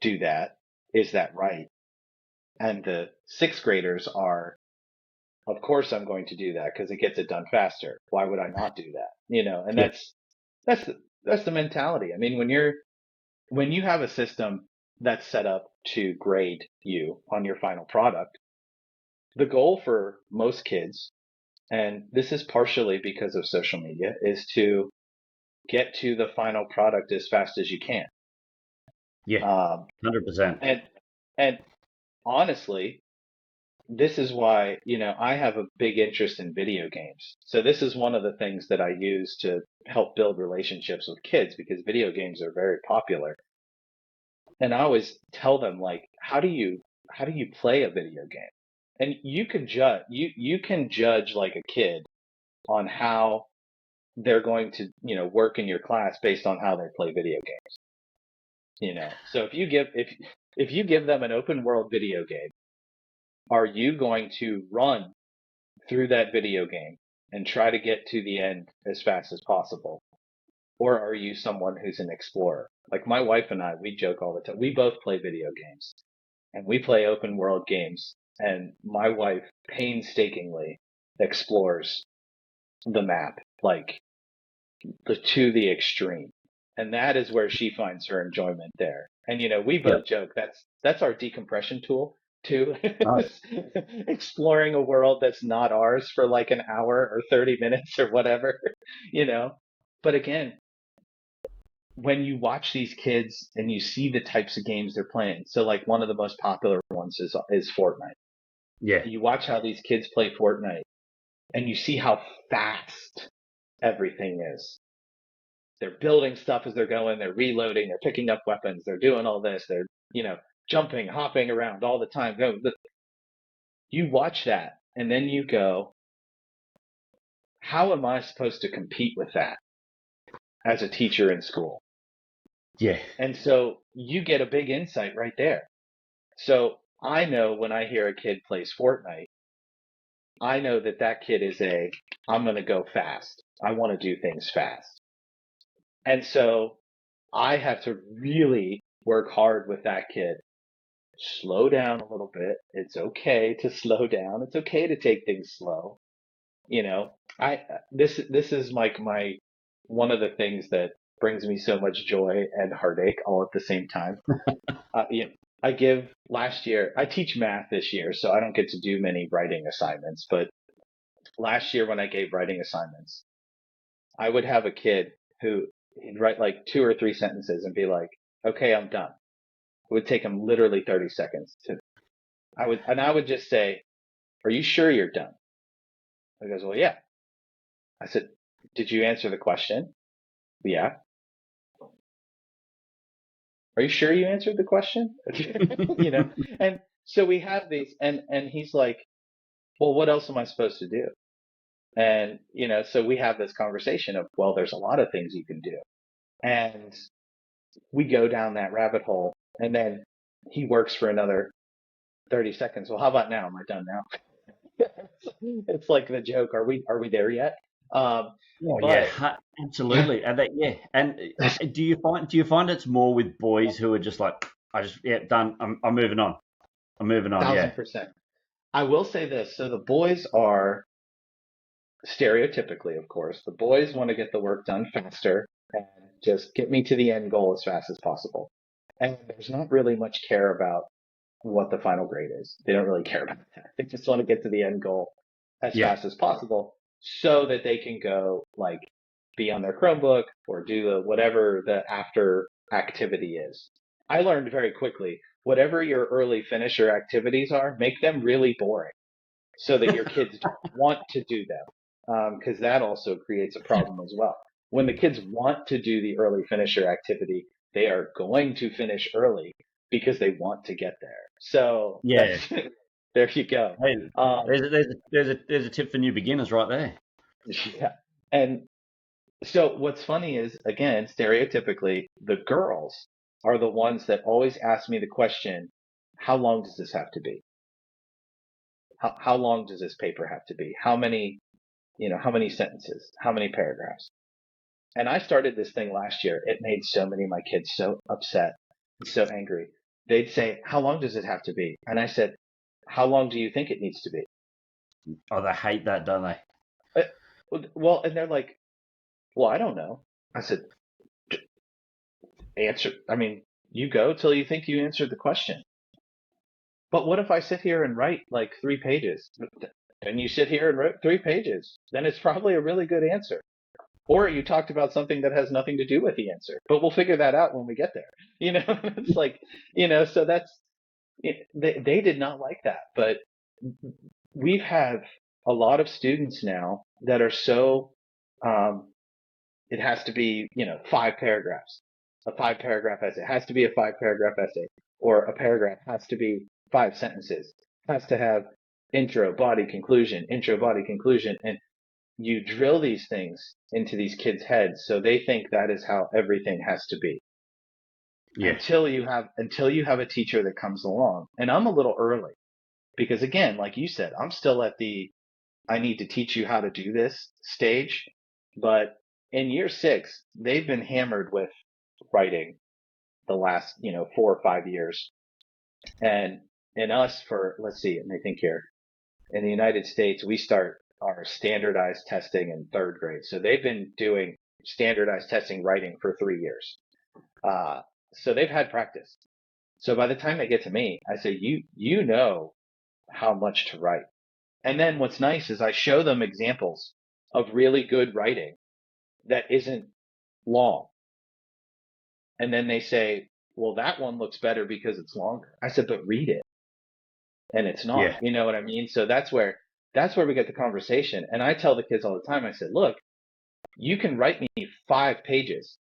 do that? Is that right? And the sixth graders are, of course I'm going to do that because it gets it done faster. Why would I not do that? And Yeah. that's the mentality. I mean, when you have a system that's set up to grade you on your final product, the goal for most kids, and this is partially because of social media, is to get to the final product as fast as you can. Yeah. Um, 100%. and and honestly, this is why, I have a big interest in video games. So this is one of the things that I use to help build relationships with kids because video games are very popular. And I always tell them like, how do you play a video game? And you can judge like a kid on how they're going to, work in your class based on how they play video games. So if you give them an open world video game, are you going to run through that video game and try to get to the end as fast as possible? Or are you someone who's an explorer? Like my wife and I, we joke all the time. We both play video games and we play open world games. And my wife painstakingly explores the map, like to the extreme. And that is where she finds her enjoyment there. And we Yeah. both joke that's our decompression tool. to Right. exploring a world that's not ours for like an hour or 30 minutes or whatever, you know. But again, when you watch these kids and you see the types of games they're playing, so like one of the most popular ones is Fortnite. Yeah. You watch how these kids play Fortnite and you see how fast everything is. They're building stuff as they're going, they're reloading, they're picking up weapons, they're doing all this, they're, jumping, hopping around all the time. You watch that and then you go, how am I supposed to compete with that as a teacher in school? Yeah. And so you get a big insight right there. So I know when I hear a kid plays Fortnite, I know that that kid is I'm going to go fast. I want to do things fast. And so I have to really work hard with that kid. Slow down a little bit. It's okay to slow down. It's okay to take things slow. I this is like my one of the things that brings me so much joy and heartache all at the same time. I give last year, I teach math this year, so I don't get to do many writing assignments, but last year when I gave writing assignments, I would have a kid who he'd write like two or three sentences and be like, okay, I'm done. It would take him literally 30 seconds I would just say, are you sure you're done? He goes, well, yeah. I said, did you answer the question? Yeah. Are you sure you answered the question? you know, and so we have these, and he's like, well, what else am I supposed to do? And, so we have this conversation of, well, there's a lot of things you can do. And we go down that rabbit hole and then he works for another 30 seconds. Well, how about now? Am I done now? It's like the joke. Are we there yet? Um, Oh yeah, but absolutely. And that, yeah. And do you find it's more with boys who are just like, yeah, done. I'm moving on. I'm moving on. Yeah. 1000%. I will say this. So the boys are stereotypically, of course, the boys want to get the work done faster and just get me to the end goal as fast as possible. And there's not really much care about what the final grade is. They don't really care about that. They just want to get to the end goal as Yeah. fast as possible so that they can go like be on their Chromebook or do whatever the after activity is. I learned very quickly, whatever your early finisher activities are, make them really boring so that your kids don't want to do them. Because that also creates a problem as well. When the kids want to do the early finisher activity, they are going to finish early because they want to get there. So Yeah. that's there you go. Hey, Um, there's a tip for new beginners right there. yeah. And so what's funny is, again, stereotypically, the girls are the ones that always ask me the question, how long does this have to be? How long does this paper have to be? How many sentences? How many paragraphs? And I started this thing last year. It made so many of my kids so upset, so angry. They'd say, how long does it have to be? And I said, how long do you think it needs to be? Oh, they hate that, don't they? Uh, Well, and they're like, well, I don't know. I said, answer. I mean, you go till you think you answered the question. But what if I sit here and write like 3 pages? And you sit here and write 3 pages, then it's probably a really good answer. Or you talked about something that has nothing to do with the answer, but we'll figure that out when we get there. It's like, so they did not like that. But we've had a lot of students now that are so, um, it has to be, 5 paragraphs, a 5 paragraph essay. It has to be a 5 paragraph essay, or a paragraph has to be 5 sentences, has to have intro, body, conclusion. And you drill these things into these kids' heads so they think that is how everything has to be Yeah. until you have a teacher that comes along. And I'm a little early because again, like you said, I'm still at the I need to teach you how to do this stage. But in year 6, they've been hammered with writing the last, 4 or 5 years. And in us for, let's see, let me think here. In the United States, we start our standardized testing in third grade. So they've been doing standardized testing writing for 3 years. Uh, so they've had practice. So by the time they get to me, I say, you know how much to write. And then what's nice is I show them examples of really good writing that isn't long. And then they say, well, that one looks better because it's longer. I said, but read it. And it's not, Yeah. you know what I mean? So that's where we get the conversation. And I tell the kids all the time, I said, look, you can write me 5 pages,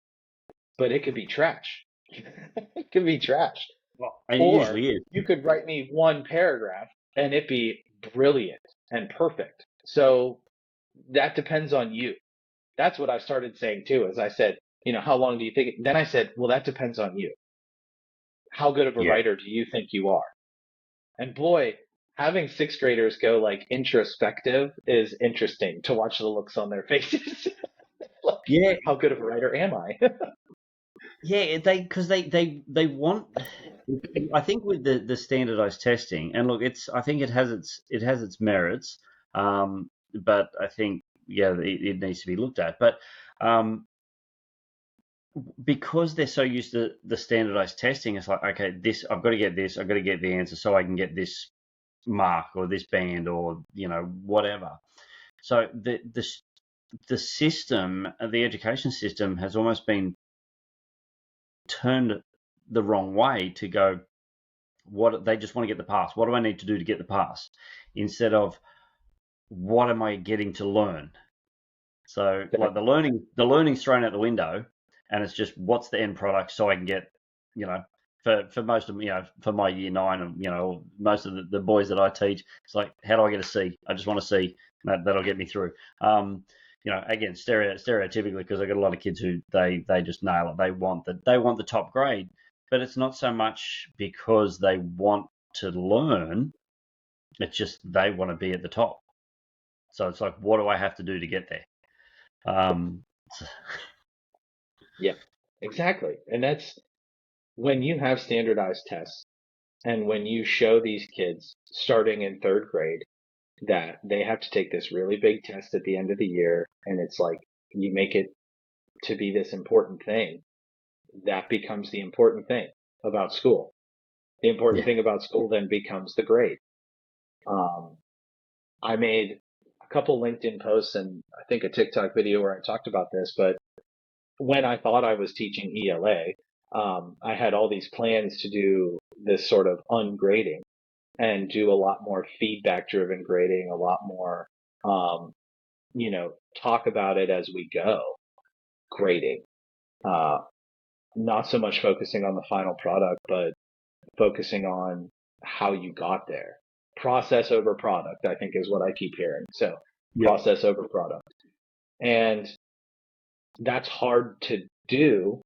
but it could be trash. It could be trash. Well, it Or usually is. you could write me one paragraph and it be brilliant and perfect. So that depends on you. That's what I started saying too, as I said, how long do you think Then I said, well, that depends on you. How good of a Yeah. writer do you think you are? And boy, having sixth graders go like introspective is interesting to watch the looks on their faces. Like, Yeah. how good of a writer am I? Yeah, because they want. I think with the standardized testing, and look, I think it has its merits, but I think it needs to be looked at. But um, because they're so used to the standardized testing, it's like, okay, this I've got to get this, I've got to get the answer so I can get this mark or this band or whatever. So the system, the education system, has almost been turned the wrong way to go. What they just want to get the pass. What do I need to do to get the pass? Instead of what am I getting to learn? So like the learning's thrown out the window, and it's just what's the end product so I can get, you know, for most of for my year 9 and most of the boys that I teach, it's like how do I get a C? I just want a C. That'll get me through. Again, stereotypically, because I've got a lot of kids who they just nail it. They want the top grade, but it's not so much because they want to learn. It's just they want to be at the top. So it's like, what do I have to do to get there? Um, Yeah, exactly. And that's when you have standardized tests and when you show these kids starting in third grade that they have to take this really big test at the end of the year, and it's like you make it to be this important thing, that becomes the important thing about school. The important yeah, thing about school then becomes the grade. Um, I made a couple LinkedIn posts and I think a TikTok video where I talked about this, but when I thought I was teaching ELA, I had all these plans to do this sort of ungrading and do a lot more feedback driven grading, a lot more, um, talk about it as we go grading. Uh, Not so much focusing on the final product, but focusing on how you got there. Process over product, I think is what I keep hearing. So yep, process over product. And that's hard to do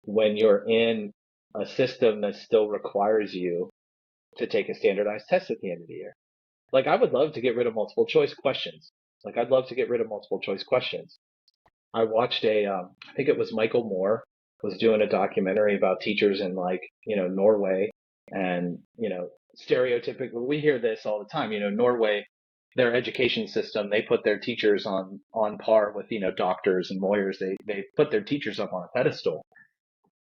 when you're in a system that still requires you to take a standardized test at the end of the year. Like I would love to get rid of multiple choice questions. Like I'd love to get rid of multiple choice questions. I watched I think it was Michael Moore was doing a documentary about teachers in like, Norway and, stereotypical, we hear this all the time, Norway, their education system, they put their teachers on par with, doctors and lawyers. They put their teachers up on a pedestal.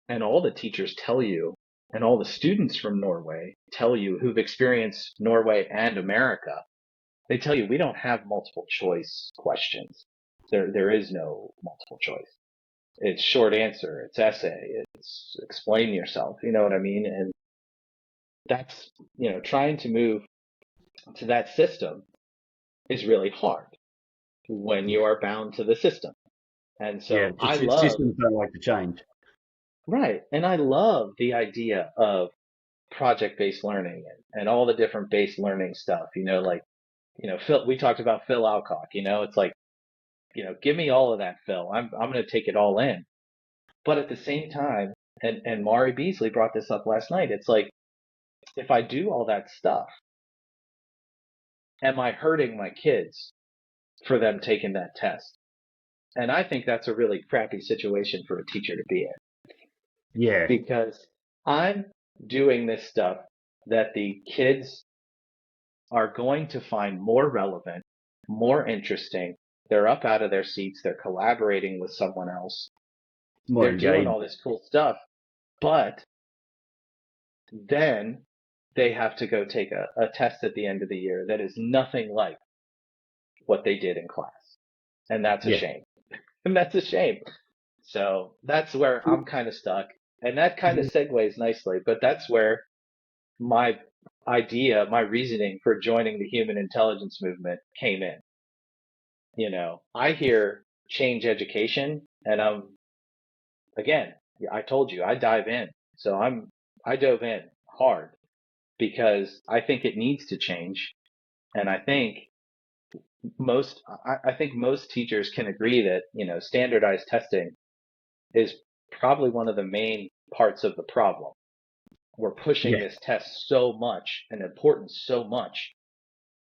And all the teachers tell you, and all the students from Norway tell you who've experienced Norway and America, they tell you we don't have multiple choice questions. There is no multiple choice. It's short answer, it's essay, it's explain yourself. You know what I mean? And that's, trying to move to that system is really hard when you are bound to the system. And yeah. so I love, Systems don't like to change. right. And I love the idea of project-based learning and all the different based learning stuff, like, Phil, we talked about Phil Alcock, it's like, give me all of that, Phil. I'm going to take it all in. But at the same time, and Mari Beasley brought this up last night, it's like, if I do all that stuff, am I hurting my kids for them taking that test? And I think that's a really crappy situation for a teacher to be in Yeah, because I'm doing this stuff that the kids are going to find more relevant, more interesting. They're up out of their seats. They're collaborating with someone else. more They're doing engaged. all this cool stuff, but Then they have to go take a test at the end of the year that is nothing like what they did in class. And that's a Yeah. shame. And that's a shame. So that's where I'm kind of stuck. And that kind of segues nicely, but that's where my my reasoning for joining the human intelligence movement came in. I hear change education and again, I told you I dive in. So I dove in hard because I think it needs to change. And I think most teachers can agree that, standardized testing is probably one of the main parts of the problem. We're pushing Yeah. this test so much and importance so much.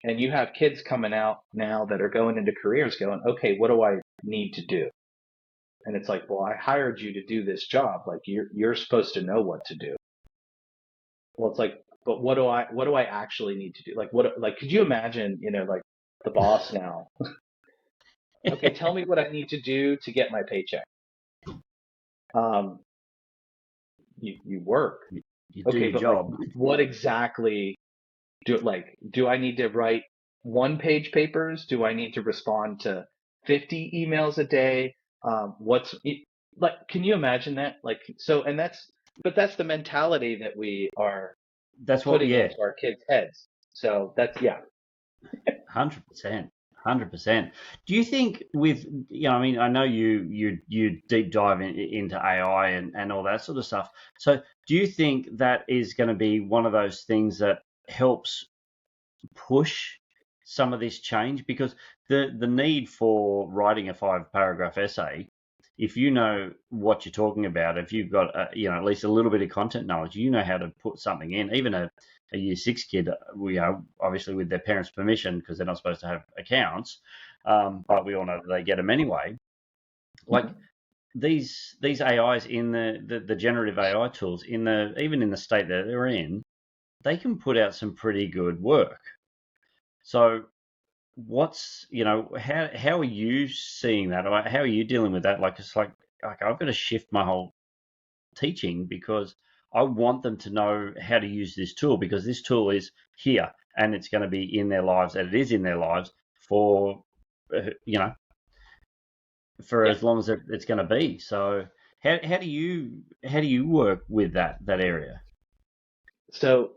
And you have kids coming out now that are going into careers going, okay, what do I need to do? And it's like, well, I hired you to do this job. Like you're supposed to know what to do. Well, it's like, but what do I actually need to do? Could you imagine, like the boss now? Okay, tell me what I need to do to get my paycheck. Um, you work. You do Okay, your but like, job. what exactly do I need to write one-page papers? Do I need to respond to 50 emails a day? Like, can you imagine that? Like, so, but that's the mentality that we are That's what, putting yeah, into our kids' heads. So yeah. 100%. 100%. Do you think with, I mean, I know you deep dive into AI and all that sort of stuff. So do you think that is going to be one of those things that helps push some of this change? Because the need for writing a 5 paragraph essay, if you know what you're talking about, if you've got at least a little bit of content knowledge, you know how to put something in. Even a year 6 kid, we are obviously with their parents' permission because they're not supposed to have accounts, but we all know that they get them anyway. Like Mhm. these AIs in the generative AI tools in the even in the state that they're in, they can put out some pretty good work. So how are you seeing that, or how are you dealing with that? Like, it's like I've got to shift my whole teaching because I want them to know how to use this tool, because this tool is here and it's going to be in their lives, and it is in their lives for uh, you know for Yeah. as long as it's going to be. So how do you work with that area? So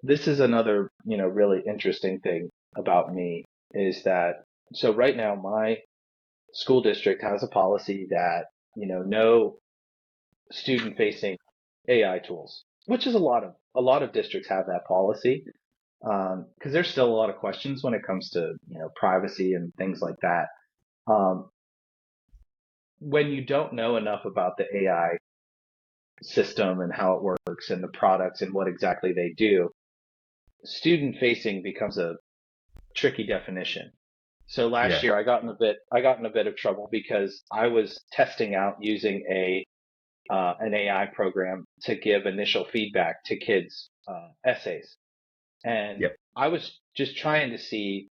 this is another, really interesting thing about me is that so right now my school district has a policy that, no student facing AI tools, which is a lot of districts have that policy. Because there's still a lot of questions when it comes to, privacy and things like that. Um, when you don't know enough about the AI system and how it works and the products and what exactly they do, student facing becomes a tricky definition. So last Yeah. year I got in a bit of trouble because I was testing out using an AI program to give initial feedback to kids' essays. And Yep. I was just trying to see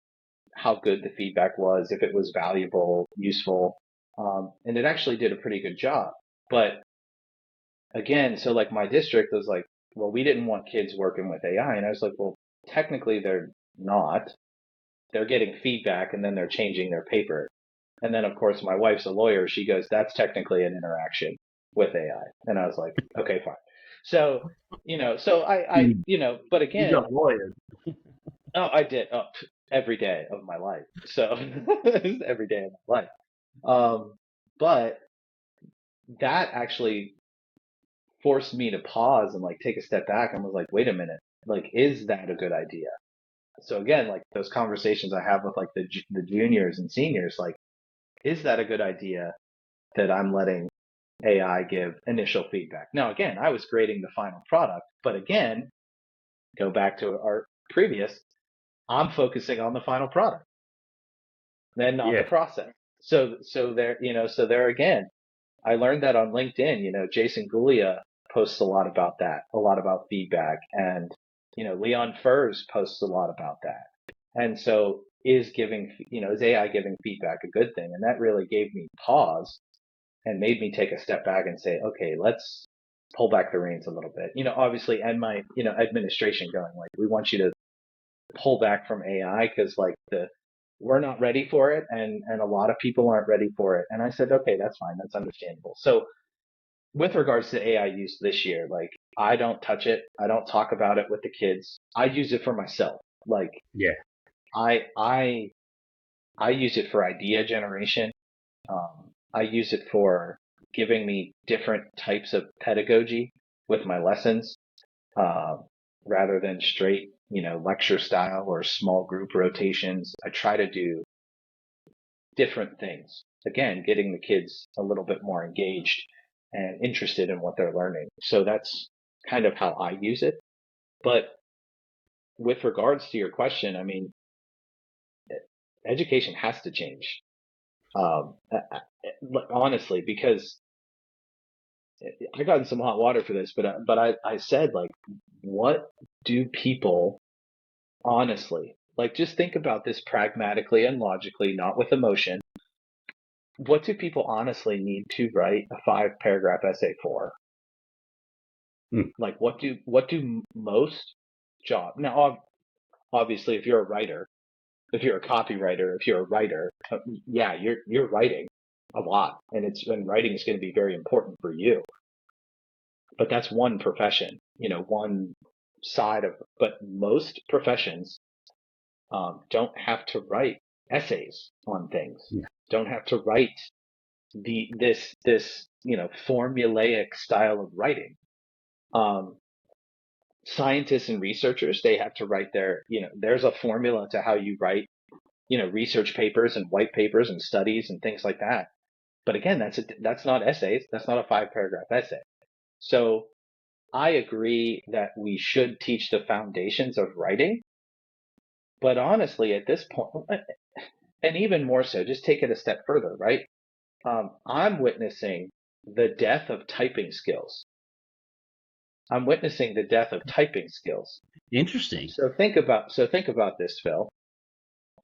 how good the feedback was, if it was valuable, useful. And it actually did a pretty good job. But again, so like my district was like, well, we didn't want kids working with AI. And I was like, well, technically they're not. They're getting feedback and then they're changing their paper. And then, of course, my wife's a lawyer. She goes, that's technically an interaction with AI. And I was like, okay, fine. So, You, but you again, got lawyers. oh, I did every day of my life. So every day of my life. But that actually forced me to pause and like take a step back and was like, wait a minute, like, is that a good idea? So again, like those conversations I have with like the juniors and seniors, like, is that a good idea that I'm letting AI give initial feedback? Now, again, I was grading the final product, but again, go back to our previous, I'm focusing on the final product, then not the Yeah. process. So there again, I learned that on LinkedIn. Jason Gulia posts a lot about that, a lot about feedback, and Leon Furs posts a lot about that. And so, is AI giving feedback a good thing? And that really gave me pause and made me take a step back and say, okay, pull back the reins a little bit. Obviously, and my, administration going like, we want you to pull back from AI because like we're not ready for it, and a lot of people aren't ready for it. And I said, okay, that's fine, that's understandable. So with regards to AI use this year, like I don't touch it. I don't talk about it with the kids. I use it for myself. Like Yeah. I I I use it for idea generation. I use it for giving me different types of pedagogy with my lessons, uh, rather than straight, lecture style or small group rotations. I try to do different things. Again, getting the kids a little bit more engaged and interested in what they're learning. So that's kind of how I use it. But with regards to your question, I mean, education has to change. Honestly, because I got in some hot water for this, but I said like, what do people honestly like? Just think about this pragmatically and logically, not with emotion. What do people honestly need to write a 5 paragraph essay for? Mm. Like, what do most job now? Obviously, if you're a writer, if you're a copywriter, if you're a writer, yeah, you're writing a lot, and writing is going to be very important for you. But that's one profession, one side of. But most professions don't have to write essays on things. Yeah. Don't have to write this formulaic style of writing. Um, Scientists and researchers, they have to write there's a formula to how you write, research papers and white papers and studies and things like that. But again, that's not essays. That's not a 5 paragraph essay. So I agree that we should teach the foundations of writing. But honestly, at this point, and even more so, just take it a step further, right? I'm witnessing the death of typing skills. I'm witnessing the death of typing skills. Interesting. So think about this, Phil.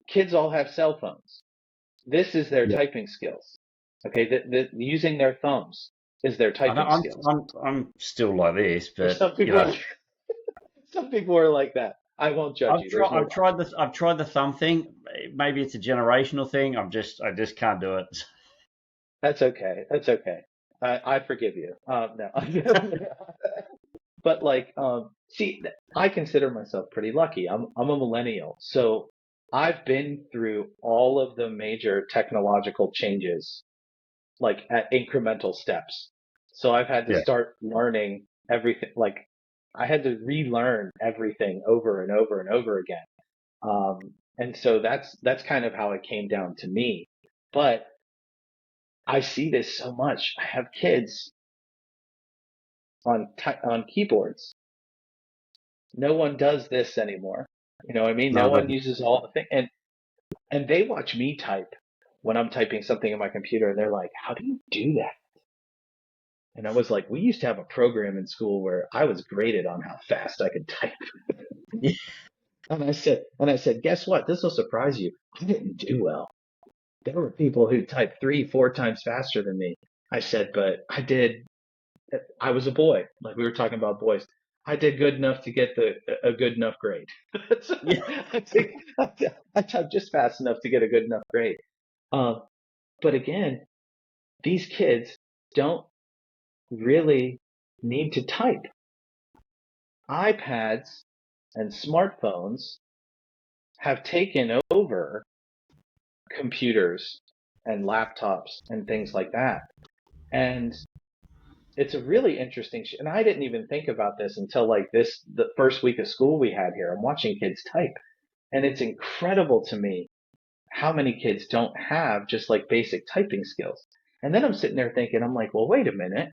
Kids all have cell phones. This is their Yeah. typing skills. Okay, using their thumbs is their I know typing skills. I'm still like this, There's but some people are, some people are like that. I won't judge you. There's no I've wrong. tried this. I've tried the thumb thing. Maybe it's a generational thing. I just can't do it. That's okay. That's okay. I forgive you. No, but like, see, I consider myself pretty lucky. I'm a millennial, so I've been through all of the major technological changes, like at incremental steps. So I've had to Yeah. start learning everything. Like I had to relearn everything over and over and over again. And so that's kind of how it came down to me. But I see this so much. I have kids on keyboards. No one does this anymore. You know what I mean? No No, one uses all the things, and they watch me type when I'm typing something in my computer, and they're like, "How do you do that?" And I was like, "We used to have a program in school where I was graded on how fast I could type." yeah. And I said, "Guess what? This will surprise you. I didn't do well. There were people who typed 3, 4 times faster than me." I said, "But I did. I was a boy. Like we were talking about boys. I did good enough to get a good enough grade. So Yeah. I think I typed just fast enough to get a good enough grade." Um, but again, these kids don't really need to type. iPads and smartphones have taken over computers and laptops and things like that. And it's a really interesting, and I didn't even think about this until like the first week of school we had here. I'm watching kids type, and it's incredible to me how many kids don't have just like basic typing skills. And then I'm sitting there thinking, I'm like, well, wait a minute.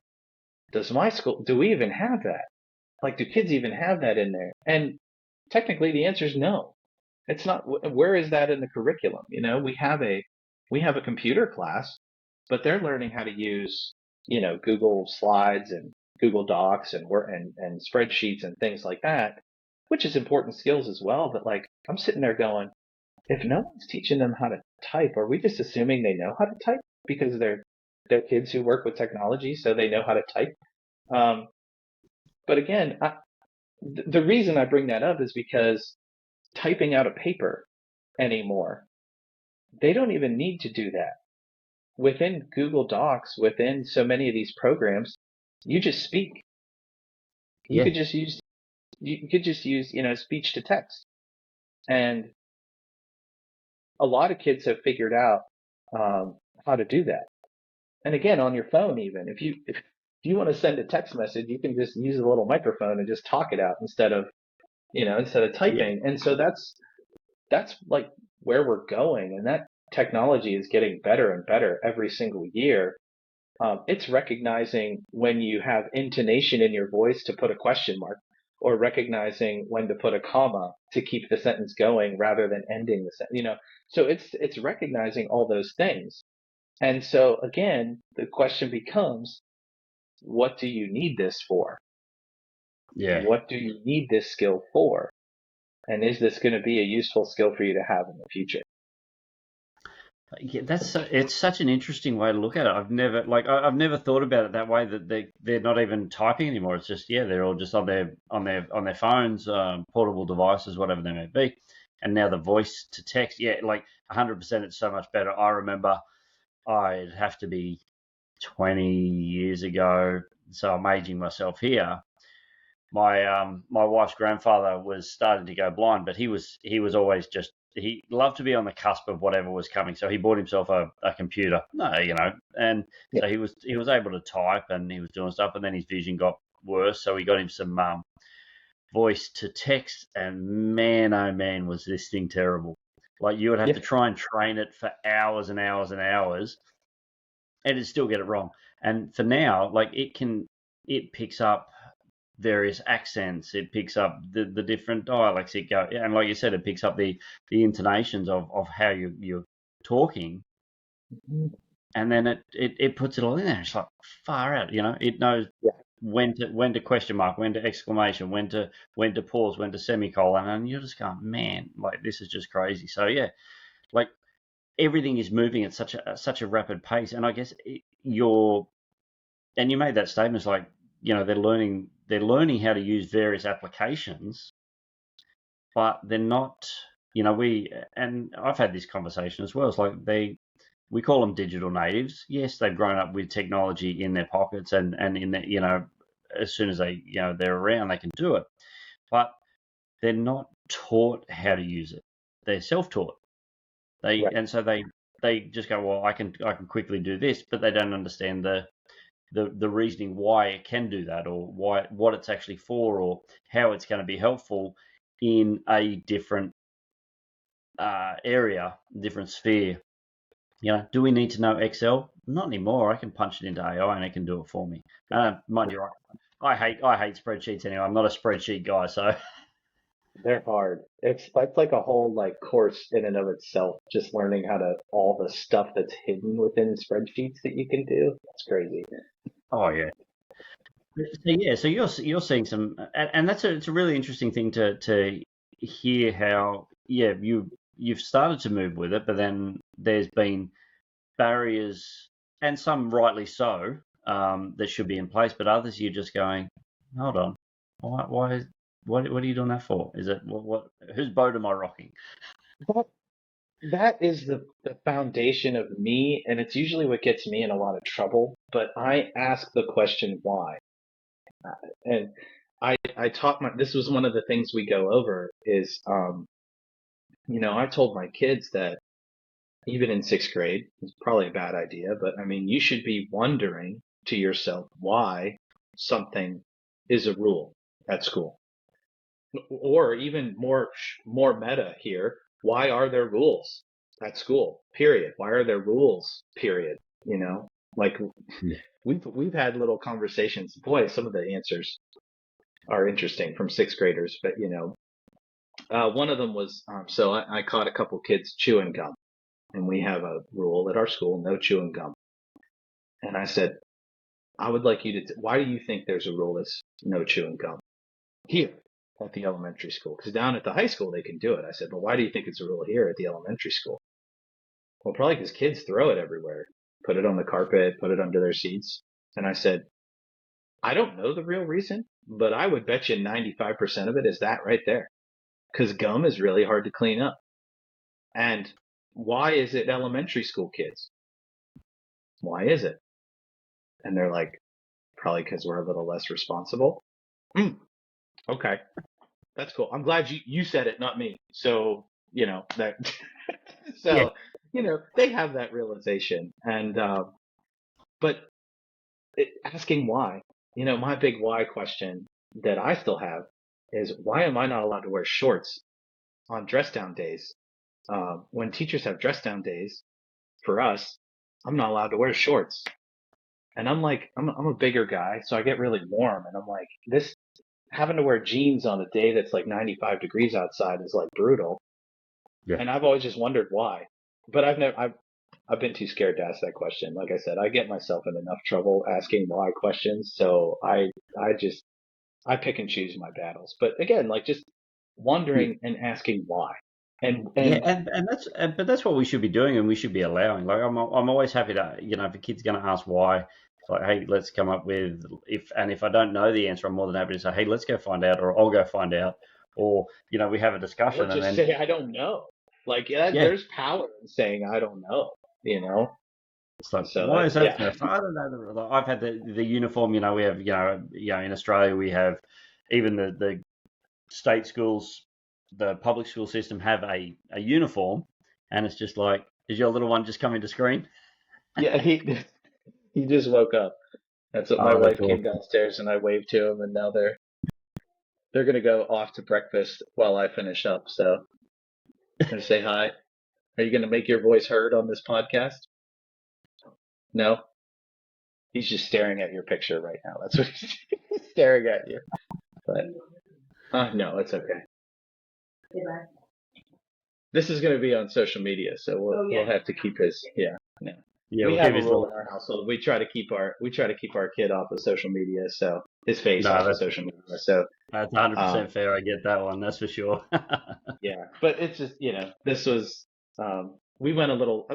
Do we even have that? Like, do kids even have that in there? And technically the answer is no. It's not. Where is that in the curriculum? We have a computer class, but they're learning how to use, Google Slides and Google Docs and spreadsheets and things like that, which is important skills as well. But like, I'm sitting there going, if no one's teaching them how to type, are we just assuming they know how to type because they're kids who work with technology, so they know how to type? But again, the reason I bring that up is because typing out a paper anymore, they don't even need to do that. Within Google Docs, within so many of these programs, you just speak. You Yeah, could just use you could just use, speech to text. And a lot of kids have figured out how to do that. And again, on your phone, even if you want to send a text message, you can just use a little microphone and just talk it out instead of yeah, typing. And so that's like where we're going, and that technology is getting better and better every single year. It's recognizing when you have intonation in your voice to put a question mark, or recognizing when to put a comma to keep the sentence going rather than ending the sentence. So it's recognizing all those things. And so again, the question becomes, what do you need this for? yeah. What do you need this skill for? And is this going to be a useful skill for you to have in the future? Yeah, it's such an interesting way to look at it. I've never thought about it that way. That they're not even typing anymore. It's just they're all just on their phones, portable devices, whatever they may be. And now the voice to text, yeah, like 100%, it's so much better. I remember I'd have to be 20 years ago, so I'm aging myself here. My wife's grandfather was starting to go blind, but he was always just he loved to be on the cusp of whatever was coming. So he bought himself a computer, no, and Yeah. so he was able to type and he was doing stuff, and then his vision got worse, so we got him some voice to text, and man, oh man, was this thing terrible. Like you would have Yeah. to try and train it for hours and hours and hours, and it'd still get it wrong. And for now, like it picks up various accents. It picks up the different dialects. And like you said, it picks up the intonations of how you're talking, Mhm. and then it puts it all in there. It's like far out. It knows Yeah. when to question mark, when to exclamation, when to pause, when to semicolon, and you're just going, man, like this is just crazy. So yeah, like everything is moving at such a rapid pace, and I guess and you made that statement. It's like they're learning how to use various applications, but they're not. And I've had this conversation as well. It's like we call them digital natives. Yes, they've grown up with technology in their pockets, and in their, as soon as they're around, they can do it, but they're not taught how to use it. They're self-taught. Right. And so they just go, well, I can quickly do this, but they don't understand the reasoning why it can do that, or what it's actually for, or how it's going to be helpful in a different area, different sphere. Do we need to know Excel? Not anymore. I can punch it into AI and it can do it for me. Mind you, I hate spreadsheets anyway. I'm not a spreadsheet guy, so They're hard. It's like a whole like course in and of itself, just learning how to all the stuff that's hidden within spreadsheets that you can do. It's crazy. oh yeah. So yeah, so you're seeing some, and it's a really interesting thing to hear how you've started to move with it, but then there's been barriers, and some rightly so, that should be in place, but others you're just going, hold on, why what are you doing that for? Is it what whose boat am I rocking? That that is the foundation of me, and it's usually what gets me in a lot of trouble. But I ask the question why, and I taught this was one of the things we go over is I told my kids that even in sixth grade, it's probably a bad idea, but I mean, you should be wondering to yourself why something is a rule at school. Or even more meta here, why are there rules at school? Period. Why are there rules? Period. Like Yeah. we've had little conversations. Boy, some of the answers are interesting from sixth graders, but one of them was so I caught a couple kids chewing gum, and we have a rule at our school: no chewing gum. And I said, I would like you to. Why do you think there's a rule that's no chewing gum here at the elementary school? Because down at the high school they can do it. I said, but why do you think it's a rule here at the elementary school? Well, probably because kids throw it everywhere, put it on the carpet, put it under their seats. And I said, I don't know the real reason, but I would bet you 95% of it is that right there. Because gum is really hard to clean up. And why is it elementary school kids? Why is it? And they're like, probably because we're a little less responsible. Mm, okay, that's cool. I'm glad you said it, not me. So, that, Yeah, so, they have that realization. And, but asking why, my big why question that I still have is why am I not allowed to wear shorts on dress down days? When teachers have dress down days for us, I'm not allowed to wear shorts. And I'm like, I'm a bigger guy, so I get really warm. And I'm like, this having to wear jeans on a day that's like 95 degrees outside is like brutal. yeah, And I've always just wondered why. But I've been too scared to ask that question. Like I said, I get myself in enough trouble asking why questions. So I pick and choose my battles. But again, like just yeah. wondering and asking why. And, Yeah, and and but that's what we should be doing, and we should be allowing. Like I'm always happy to, if a kid's going to ask why, it's like, hey, let's come up with if I don't know the answer, I'm more than happy to say, hey, let's go find out, or I'll go find out, or we have a or discussion, and just then say, I don't know. Like, yeah, yeah, there's power in saying, I don't know, you know? it's like, So why that, is that yeah. so? I don't know. Like, I've had the uniform. We have in Australia we have even the state schools, the public school system have a uniform, and it's just like, is your little one just coming to screen? Yeah, he just woke up. That's what my Oh, that's wife came awesome. downstairs and I waved to him and now they're gonna go off to breakfast while I finish up. So gonna say hi. Are you gonna make your voice heard on this podcast? No? He's just staring at your picture right now. That's what he's staring at you. But no, it's okay. This is gonna be on social media, so we'll have to keep his yeah, no. Yeah, We we'll have keep a his rule in little. our household. We try to keep our kid off of social media, so his face No, off of social media. So that's um 100% fair. I get that one. That's for sure. yeah, but it's just, this was, we went a little,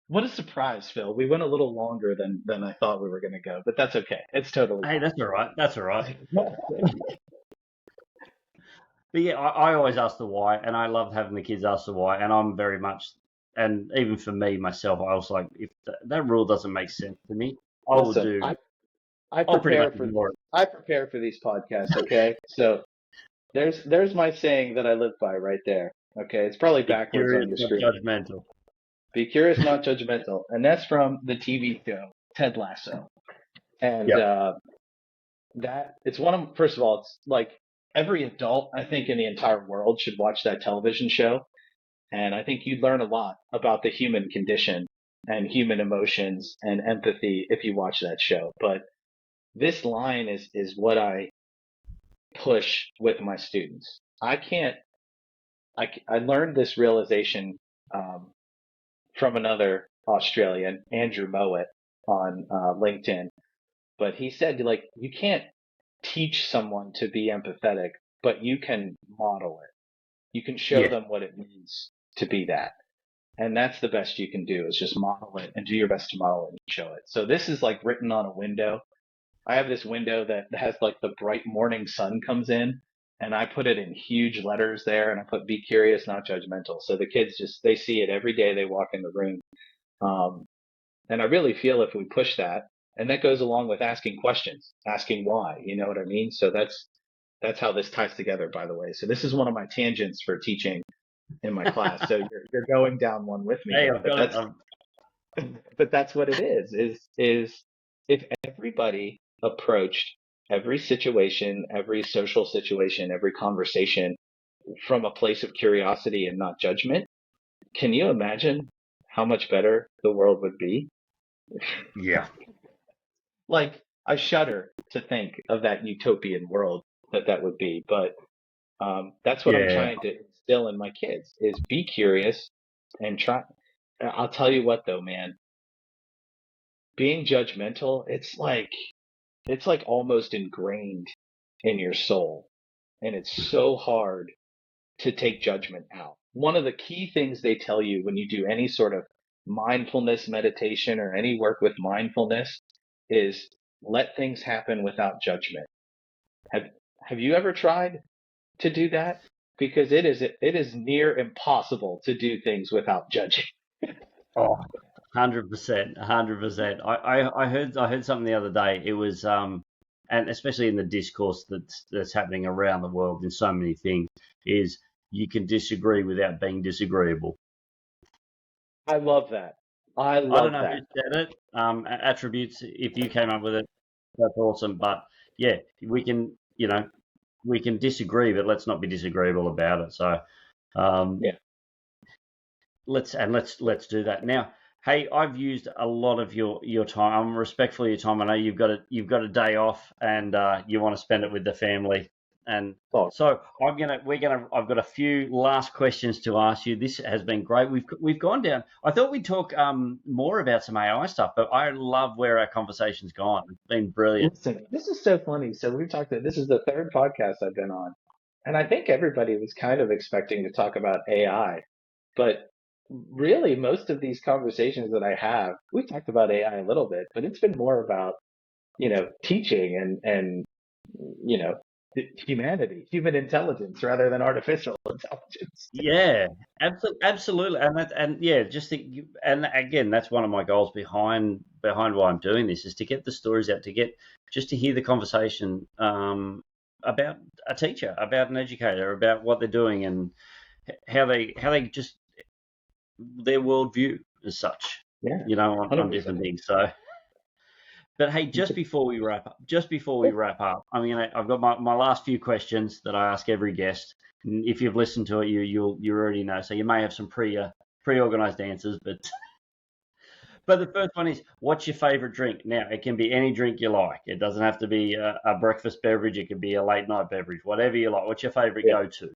what a surprise, Phil. We went a little longer than I thought we were going to go, but that's okay. It's totally Hey, that's all right. That's all right. fine. But yeah, I always ask the why, and I love having the kids ask the why. And I'm very much, and even for me myself, I was like, if that rule doesn't make sense to me, I will Listen, do. I I'll pretty much prepare for ignore it. I prepare for these podcasts, okay? So there's my saying that I live by right there. Okay, it's probably Be backwards on curious, your not screen. judgmental. Be curious, not judgmental. And that's from the TV show Ted Lasso. And Yep. that it's one of first of all, it's like every adult I think in the entire world should watch that television show, and I think you'd learn a lot about the human condition and human emotions and empathy if you watch that show. But this line is what I push with my students. I can't I learned this realization um, from another Australian, Andrew Mowat, on LinkedIn, but he said like you can't teach someone to be empathetic, but you can model it. You can show Yeah. them what it means to be that. And that's the best you can do is just model it and do your best to model it and show it. So this is like written on a window. I have this window that has like the bright morning sun comes in and I put it in huge letters there and I put be curious, not judgmental. So the kids they see it every day they walk in the room. Um, and I really feel if we push that, and that goes along with asking questions, asking why, you know what I mean? So that's how this ties together, by the way. So this is one of my tangents for teaching in my class. So you're going down one with me Hey, here, I've got it. but that's what it is if everybody approached every situation, every social situation, every conversation from a place of curiosity and not judgment, can you imagine how much better the world would be? Yeah. Like, I shudder to think of that utopian world that would be. But that's what I'm Yeah. trying to instill in my kids is be curious and try. I'll tell you what though, man, being judgmental, it's like almost ingrained in your soul. And it's so hard to take judgment out. One of the key things they tell you when you do any sort of mindfulness meditation or any work with mindfulness is let things happen without judgment. Have have you ever tried to do that? Because it is near impossible to do things without judging. Oh, 100%, 100%. I heard something the other day. It was and especially in the discourse that's happening around the world in so many things, is you can disagree without being disagreeable. I love that. I I don't love know who that. said it. Attributes. If you came up with it, that's awesome. But yeah, we can disagree, but let's not be disagreeable about it. So um, Yeah. let's do that now. Hey, I've used a lot of your time. I'm respectful of your time. I know you've got a day off and you want to spend it with the family. And Oh, so I've got a few last questions to ask you. This has been great. We've gone down. I thought we'd talk more about some AI stuff, but I love where our conversation's gone. It's been brilliant. listen, this is so funny. So we've talked to this is the third podcast I've been on. And I think everybody was kind of expecting to talk about AI. But really, most of these conversations that I have, we talked about AI a little bit, but it's been more about, teaching and humanity, human intelligence rather than artificial intelligence. Yeah, absolutely, and yeah, and again, that's one of my goals behind why I'm doing this is to get the stories out, to get just to hear the conversation about a teacher, about an educator, about what they're doing, and how they just their worldview as such, Yeah, on 100%. different things. So, but hey, just before we wrap up, I've got my last few questions that I ask every guest. And if you've listened to it, you already know. So you may have some pre-organized answers, but the first one is, what's your favorite drink? Now, it can be any drink you like. It doesn't have to be a breakfast beverage. It could be a late night beverage, whatever you like. What's your favorite Yeah, go-to?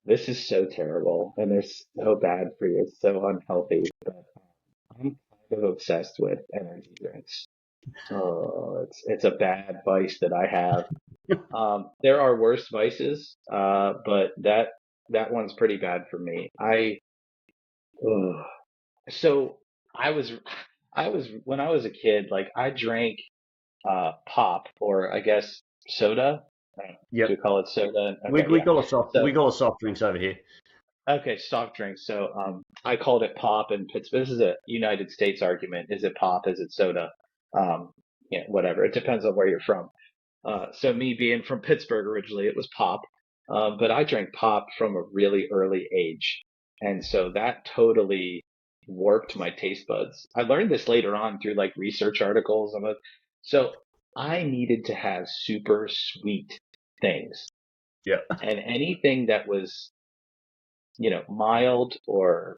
this is so terrible and they're so bad for you. It's so unhealthy. But I'm kind of obsessed with energy drinks. Oh, it's a bad vice that I have. There are worse vices, but that one's pretty bad for me. Ugh. So I was I was when I was a kid, like I drank pop or I guess soda. Do you Yep, call it soda? we Okay, we yeah. call it soft we So call it soft drinks over here. okay, soft drinks. So I called it pop in Pittsburgh. This is a United States argument. Is it pop? Is it soda? Um, yeah, whatever. It depends on where you're from. So me being from Pittsburgh originally, it was pop. But I drank pop from a really early age. And so that totally warped my taste buds. I learned this later on through like research articles. So I needed to have super sweet things. Yep. And anything that was, mild or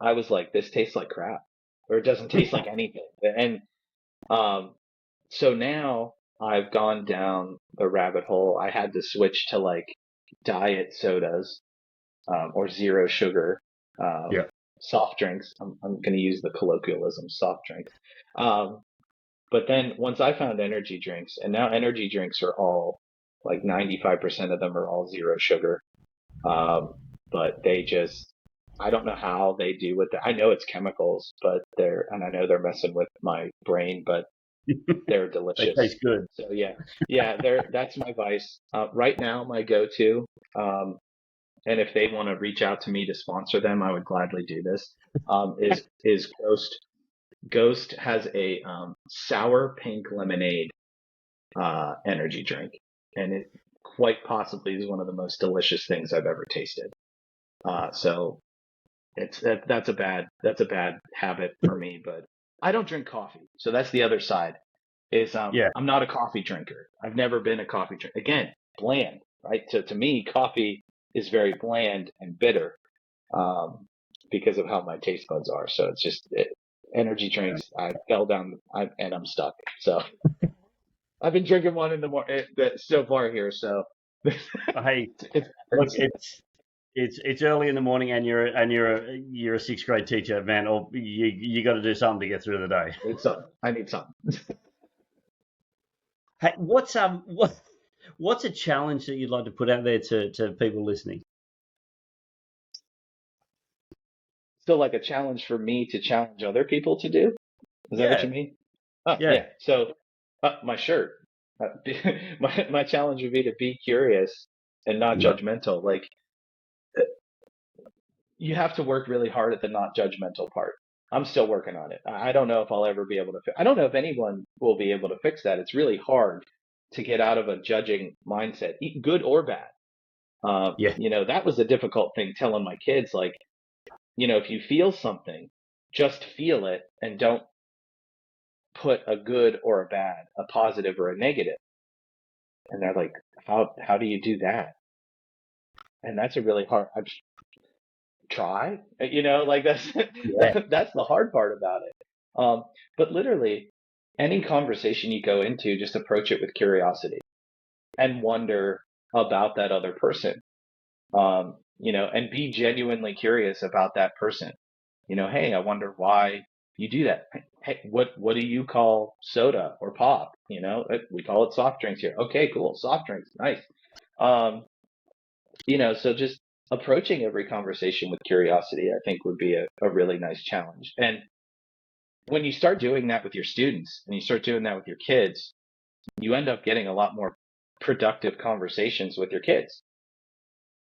I was like, this tastes like crap or it doesn't taste like anything. And um, so now I've gone down the rabbit hole. I had to switch to like diet sodas, or zero sugar, um, Yep. soft drinks. I'm going to use the colloquialism, soft drinks. Um, but then once I found energy drinks, and now energy drinks are all like 95% of them are all zero sugar. Um, but I don't know how they do with it. I know it's chemicals, and I know they're messing with my brain, but they're They delicious. taste good. So yeah, yeah, that's my vice. Right now, my go-to, um, and if they want to reach out to me to sponsor them, I would gladly do this. Is Ghost. Ghost has a sour pink lemonade energy drink, and it quite possibly is one of the most delicious things I've ever tasted. So that's a bad habit for me, but I don't drink coffee, so that's the other side is Yeah. I'm not a coffee drinker. I've never been a coffee drinker. Again, bland, right? To me, coffee is very bland and bitter um, because of how my taste buds are. So energy drinks. I fell down and I'm stuck. So I've been drinking one in the morning so far here. So Hey, it look, hurts. it's early in the morning, and you're a sixth grade teacher, man. Or you got to do something to get through the day. I need something. I need something. Hey, what's a challenge that you'd like to put out there to people listening? Still like a challenge for me to challenge other people to do. Is that what Yeah, you mean? Yeah. Yeah. So my shirt, my challenge would be to be curious and not Yep. judgmental. Like you have to work really hard at the not judgmental part. I'm still working on it. I don't know if I'll ever be able to. I don't know if anyone will be able to fix that. It's really hard to get out of a judging mindset, good or bad. Yeah. That was a difficult thing telling my kids, like, if you feel something, just feel it and don't put a good or a bad, a positive or a negative. And they're like, how do you do that? And that's a really hard. I try, like that's Yeah. that's the hard part about it. But literally, any conversation you go into, just approach it with curiosity and wonder about that other person. And be genuinely curious about that person. Hey, I wonder why you do that. Hey, what do you call soda or pop? We call it soft drinks here. Okay, cool. Soft drinks, nice. Um, so just approaching every conversation with curiosity, I think would be a really nice challenge. And when you start doing that with your students and you start doing that with your kids, you end up getting a lot more productive conversations with your kids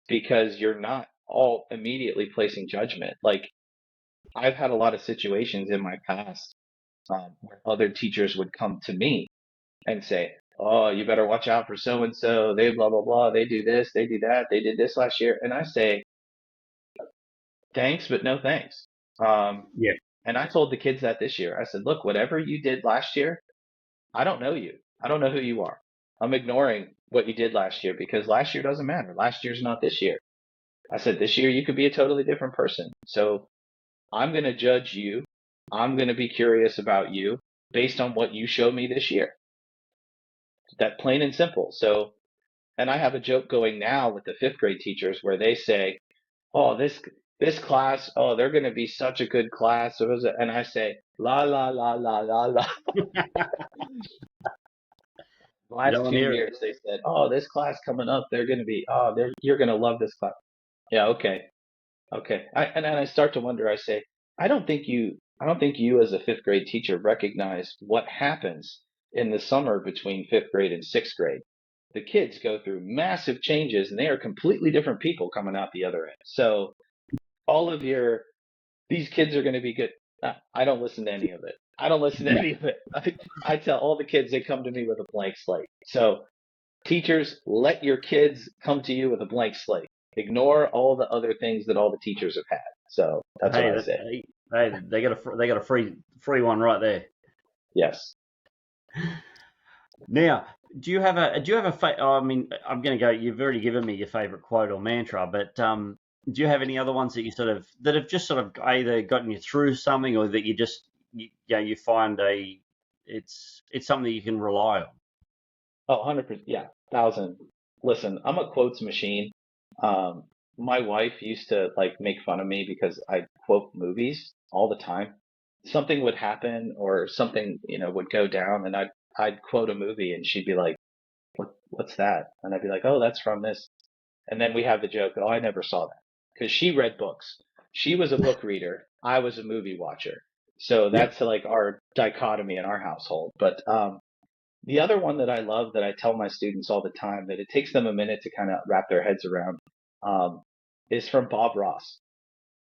because you're not all immediately placing judgment. Like I've had a lot of situations in my past where other teachers would come to me and say, "Oh, you better watch out for so and so. They blah blah blah. They do this. They do that. They did this last year." And I say, "Thanks, but no thanks." Um, Yeah. and I told the kids that this year. I said, "Look, whatever you did last year, I don't know you. I don't know who you are. I'm ignoring what you did last year because last year doesn't matter. Last year's not this year." I said, "This year you could be a totally different person. So I'm going to judge you. I'm going to be curious about you based on what you showed me this year." That plain and simple. So, and I have a joke going now with the fifth grade teachers where they say, "Oh, this class, oh, they're going to be such a good class." And I say, "La la la la la la." The You don't last want few to hear it. years, they said, "Oh, this class coming up, they're going to be, oh, you're going to love this class." Yeah, okay. Okay. And then I start to wonder, I say, I don't think you as a fifth grade teacher recognize what happens in the summer between fifth grade and sixth grade. The kids go through massive changes and they are completely different people coming out the other end. So all of these kids are going to be good. I don't listen to any of it. I don't listen to No. any of it. I tell all the kids they come to me with a blank slate. So teachers, let your kids come to you with a blank slate. Ignore all the other things that all the teachers have had. So that's what Hey, I say. they got they got a free one right there. Yes. Now, do you have I mean, I'm going to go. You've already given me your favorite quote or mantra, but do you have any other ones that you that have just sort of either gotten you through something, or that you just you find it's something that you can rely on? Oh, 100%. Yeah. 1,000. Listen, I'm a quotes machine. Um, my wife used to like make fun of me because I quote movies all the time. Something would happen or something, would go down and I'd quote a movie and she'd be like, what's that? And I'd be like, "Oh, that's from this." And then we have the joke, "Oh, I never saw that." Because she read books. She was a book reader. I was a movie watcher. So Yep. that's like our dichotomy in our household. But the other one that I love that I tell my students all the time that it takes them a minute to kind of wrap their heads around um, is from Bob Ross.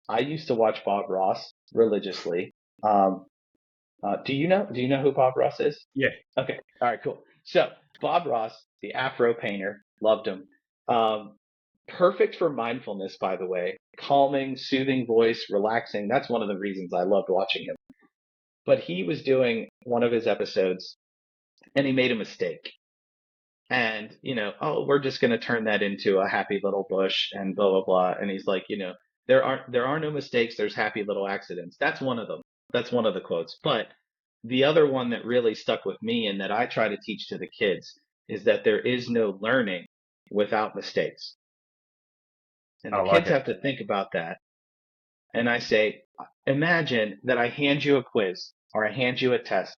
I used to watch Bob Ross religiously. Um, do you know who Bob Ross is? Yeah. Okay. All right, cool. So Bob Ross, the Afro painter, loved him. Um, Perfect for mindfulness, by the way. Calming, soothing voice, relaxing. That's one of the reasons I loved watching him. But he was doing one of his episodes and he made a mistake. And, oh, we're just going to turn that into a happy little bush and blah, blah, blah. And he's like, there are no mistakes. There's happy little accidents. That's one of them. That's one of the quotes. But the other one that really stuck with me and that I try to teach to the kids is that there is no learning without mistakes. And I the like kids it. have to think about that. And I say, imagine that I hand you a quiz or I hand you a test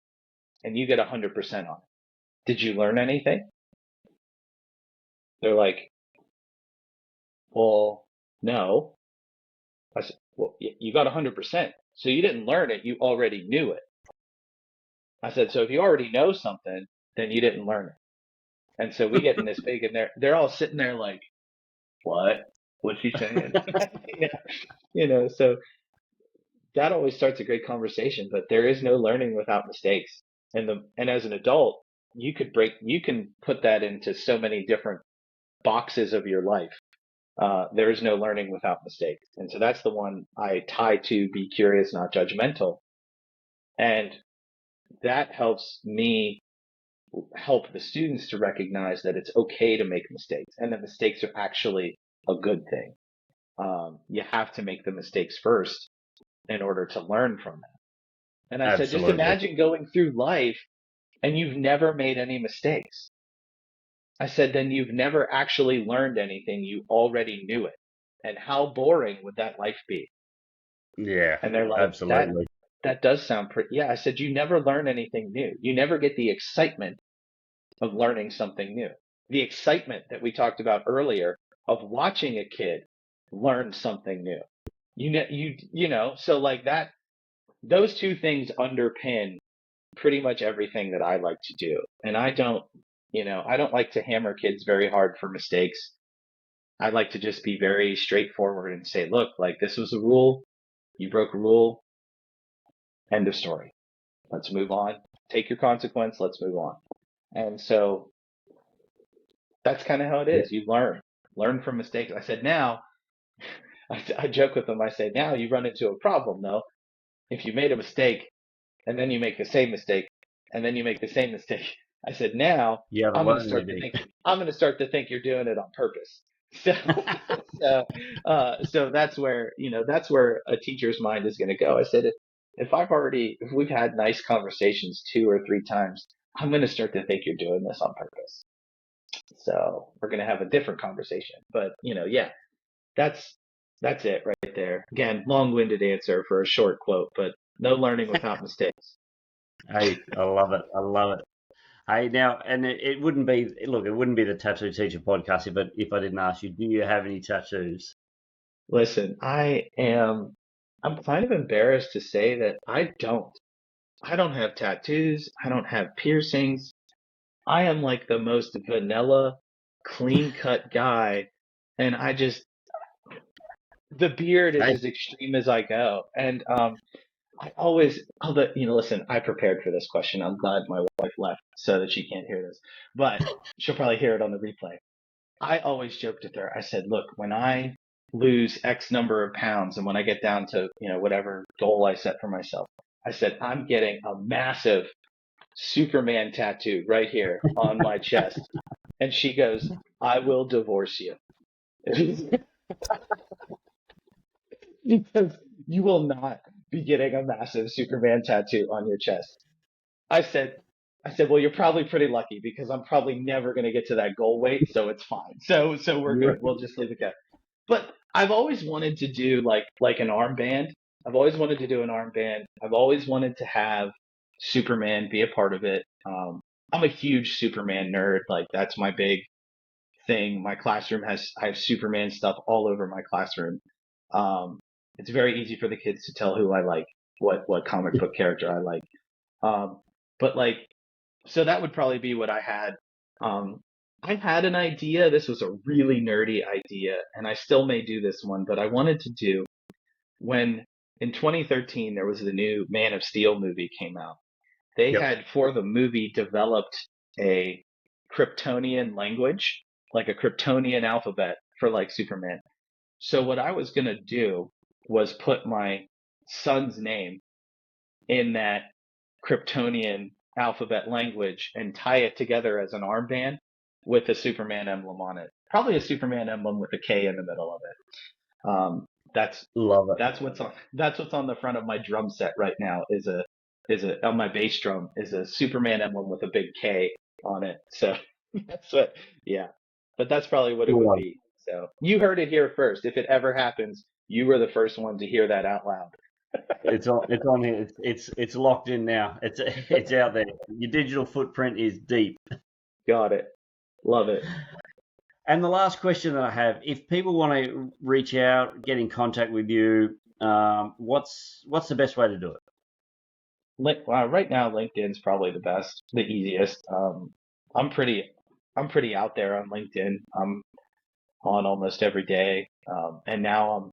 and you get 100% on it. Did you learn anything? They're like, well, no. I said, well, you got 100%. So you didn't learn it. You already knew it. I said, so if you already know something, then you didn't learn it. And so we get in this big, and they're all sitting there like, what? What's she saying? Yeah, so that always starts a great conversation, but there is no learning without mistakes. And as an adult, you can put that into so many different boxes of your life. There is no learning without mistakes. And so that's the one I tie to be curious, not judgmental. And that helps me help the students to recognize that it's okay to make mistakes and that mistakes are actually a good thing. You have to make the mistakes first in order to learn from them. And I said, just Absolutely. imagine going through life and you've never made any mistakes. I said, then you've never actually learned anything. You already knew it. And how boring would that life be? Yeah, And they're like, absolutely. that does sound pretty. Yeah. I said, you never learn anything new. You never get the excitement of learning something new. The excitement that we talked about earlier of watching a kid learn something new. So like that, those two things underpin pretty much everything that I like to do. And I don't like to hammer kids very hard for mistakes. I like to just be very straightforward and say, look, like this was a rule. You broke a rule. End of story. Let's move on. Take your consequence. Let's move on. And so that's kind of how it Yeah. is. You learn from mistakes. I said, now, I joke with them. I say, now you run into a problem though. If you made a mistake and then you make the same mistake and then you make the same mistake, I said, now You haven't I'm going to learned start to anything. think, I'm going to start to think you're doing it on purpose. So, so that's where a teacher's mind is going to go. I said, if we've had nice conversations 2 or 3 times, I'm going to start to think you're doing this on purpose. So we're going to have a different conversation. But, yeah, that's that's it right there. Again, long-winded answer for a short quote, but no learning without mistakes. Hey, I love it. I love it. Hey, now, and it wouldn't be, look, it wouldn't be the Tattoo Teacher podcast if I didn't ask you, do you have any tattoos? Listen, I'm kind of embarrassed to say that I don't. I don't have tattoos. I don't have piercings. I am like the most vanilla, clean-cut guy, and the beard is Hey, as extreme as I go. And I always, listen, I prepared for this question. I'm glad my wife left so that she can't hear this, but she'll probably hear it on the replay. I always joked with her. I said, look, when I lose X number of pounds and when I get down to, whatever goal I set for myself, I said, I'm getting a massive Superman tattoo right here on my chest. And she goes, I will divorce you. Because you will not be getting a massive Superman tattoo on your chest. I said, well, you're probably pretty lucky because I'm probably never going to get to that goal weight, so it's fine. So we're good. We'll just leave it there. But I've always wanted to do like an armband. I've always wanted to do an armband. I've always wanted to have Superman be a part of it. I'm a huge Superman nerd. Like that's my big thing. I have Superman stuff all over my classroom. Um, it's very easy for the kids to tell who I like, what comic book character I like. Um, but like, so that would probably be what I had. Um, I had an idea. This was a really nerdy idea, and I still may do this one, but I wanted to do when in 2013 there was the new Man of Steel movie came out. They yep. had for the movie developed a Kryptonian language, like a Kryptonian alphabet for like Superman. So what I was gonna do was put my son's name in that Kryptonian alphabet language and tie it together as an armband with a Superman emblem on it. Probably a Superman emblem with a K in the middle of it. That's Love it. that's what's on the front of my drum set right now is a on my bass drum is a Superman emblem with a big K on it. So that's what yeah. But that's probably what it would Love be. So you heard it here first. If it ever happens, you were the first one to hear that out loud. It's on here. It's locked in now. It's out there. Your digital footprint is deep. Got it. Love it. And the last question that I have, if people want to reach out, get in contact with you, what's the best way to do it? Right now, LinkedIn's probably the best, the easiest. I'm pretty, I'm pretty out there on LinkedIn. I'm on almost every day, and now I'm,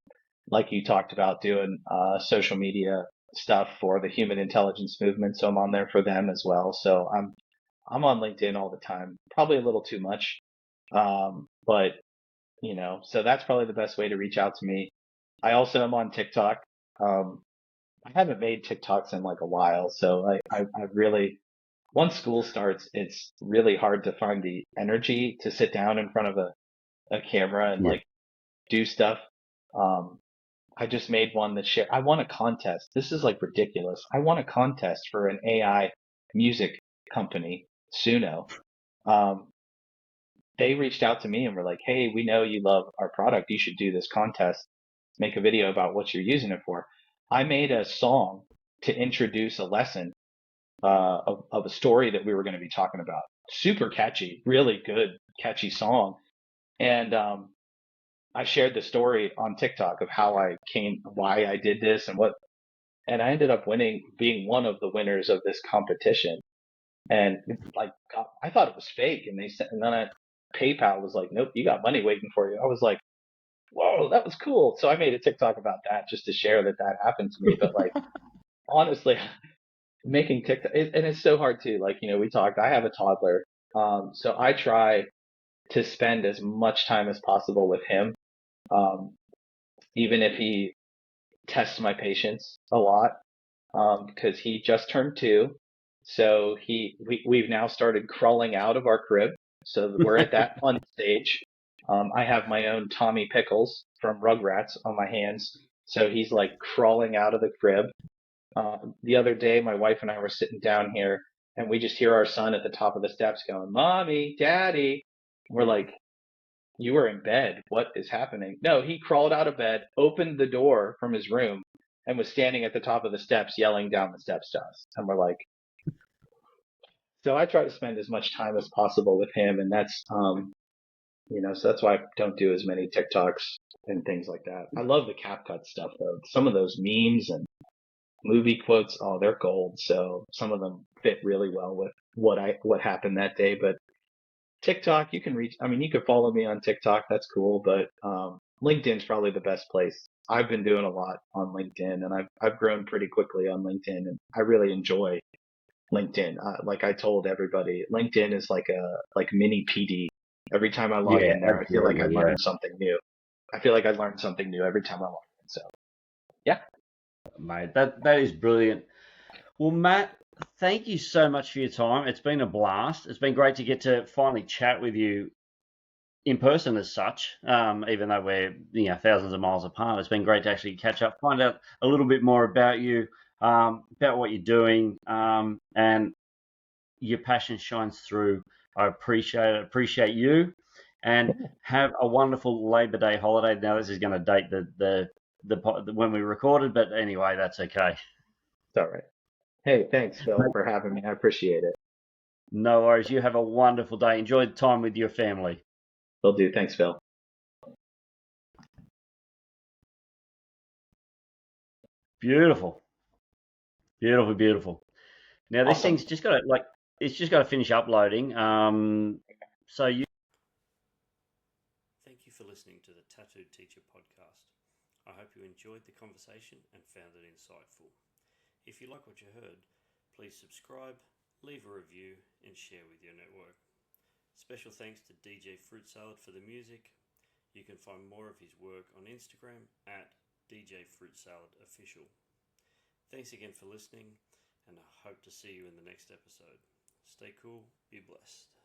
like you talked about, doing social media stuff for the human intelligence movement. So I'm on there for them as well. So I'm on LinkedIn all the time, probably a little too much, but so that's probably the best way to reach out to me. I also am on TikTok. Um, I haven't made TikToks in like a while, so I really, once school starts, it's really hard to find the energy to sit down in front of a camera and Yeah. like do stuff. Um, I just made one that I won a contest. This is like ridiculous. I won a contest for an AI music company, Suno. Um, they reached out to me and were like, "Hey, we know you love our product. You should do this contest. Make a video about what you're using it for." I made a song to introduce a lesson of a story that we were going to be talking about. Super catchy, really good, catchy song. And I shared the story on TikTok of how I came, why I did this, and I ended up winning, being one of the winners of this competition. And like, I thought it was fake, and and then PayPal was like, "Nope, you got money waiting for you." I was like, "Whoa, that was cool." So I made a TikTok about that just to share that happened to me. But like, honestly, making TikTok, and it's so hard too. Like, we talked, I have a toddler. So I try to spend as much time as possible with him. Um, even if he tests my patience a lot, because he just turned 2. So we've now started crawling out of our crib. So we're at that fun stage. I have my own Tommy Pickles from Rugrats on my hands. So he's like crawling out of the crib. The other day, my wife and I were sitting down here, and we just hear our son at the top of the steps going, "Mommy, Daddy." We're like, "You were in bed. What is happening?" No, he crawled out of bed, opened the door from his room, and was standing at the top of the steps yelling down the steps to us. And we're like, so I try to spend as much time as possible with him, and so that's why I don't do as many TikToks and things like that. I love the CapCut stuff though. Some of those memes and movie quotes, oh, they're gold. So some of them fit really well with what happened that day. But TikTok, you could follow me on TikTok. That's cool. But LinkedIn's probably the best place. I've been doing a lot on LinkedIn, and I've grown pretty quickly on LinkedIn, and I really enjoy LinkedIn. Like I told everybody, LinkedIn is like mini PD. Every time I log Yeah, in there, I feel like I absolutely. Yeah, learned something new. I feel like I learned something new every time I log in. So yeah, mate, that is brilliant. Well, Matt, thank you so much for your time. It's been a blast. It's been great to get to finally chat with you in person as such. Even though we're thousands of miles apart, it's been great to actually catch up, find out a little bit more about you, about what you're doing, and your passion shines through. I appreciate it. Appreciate you, and have a wonderful Labor Day holiday. Now this is going to date the when we recorded, but anyway, that's okay. it's all right. Hey, thanks, Phil, for having me. I appreciate it. No worries. You have a wonderful day. Enjoy the time with your family. Will do. Thanks, Phil. Beautiful, beautiful, beautiful. Now this Awesome. thing's just got to it's just got to finish uploading. So you. Thank you for listening to the Tattooed Teacher podcast. I hope you enjoyed the conversation and found it insightful. If you like what you heard, please subscribe, leave a review, and share with your network. Special thanks to DJ Fruit Salad for the music. You can find more of his work on Instagram at DJ Fruit Salad Official. Thanks again for listening, and I hope to see you in the next episode. Stay cool, be blessed.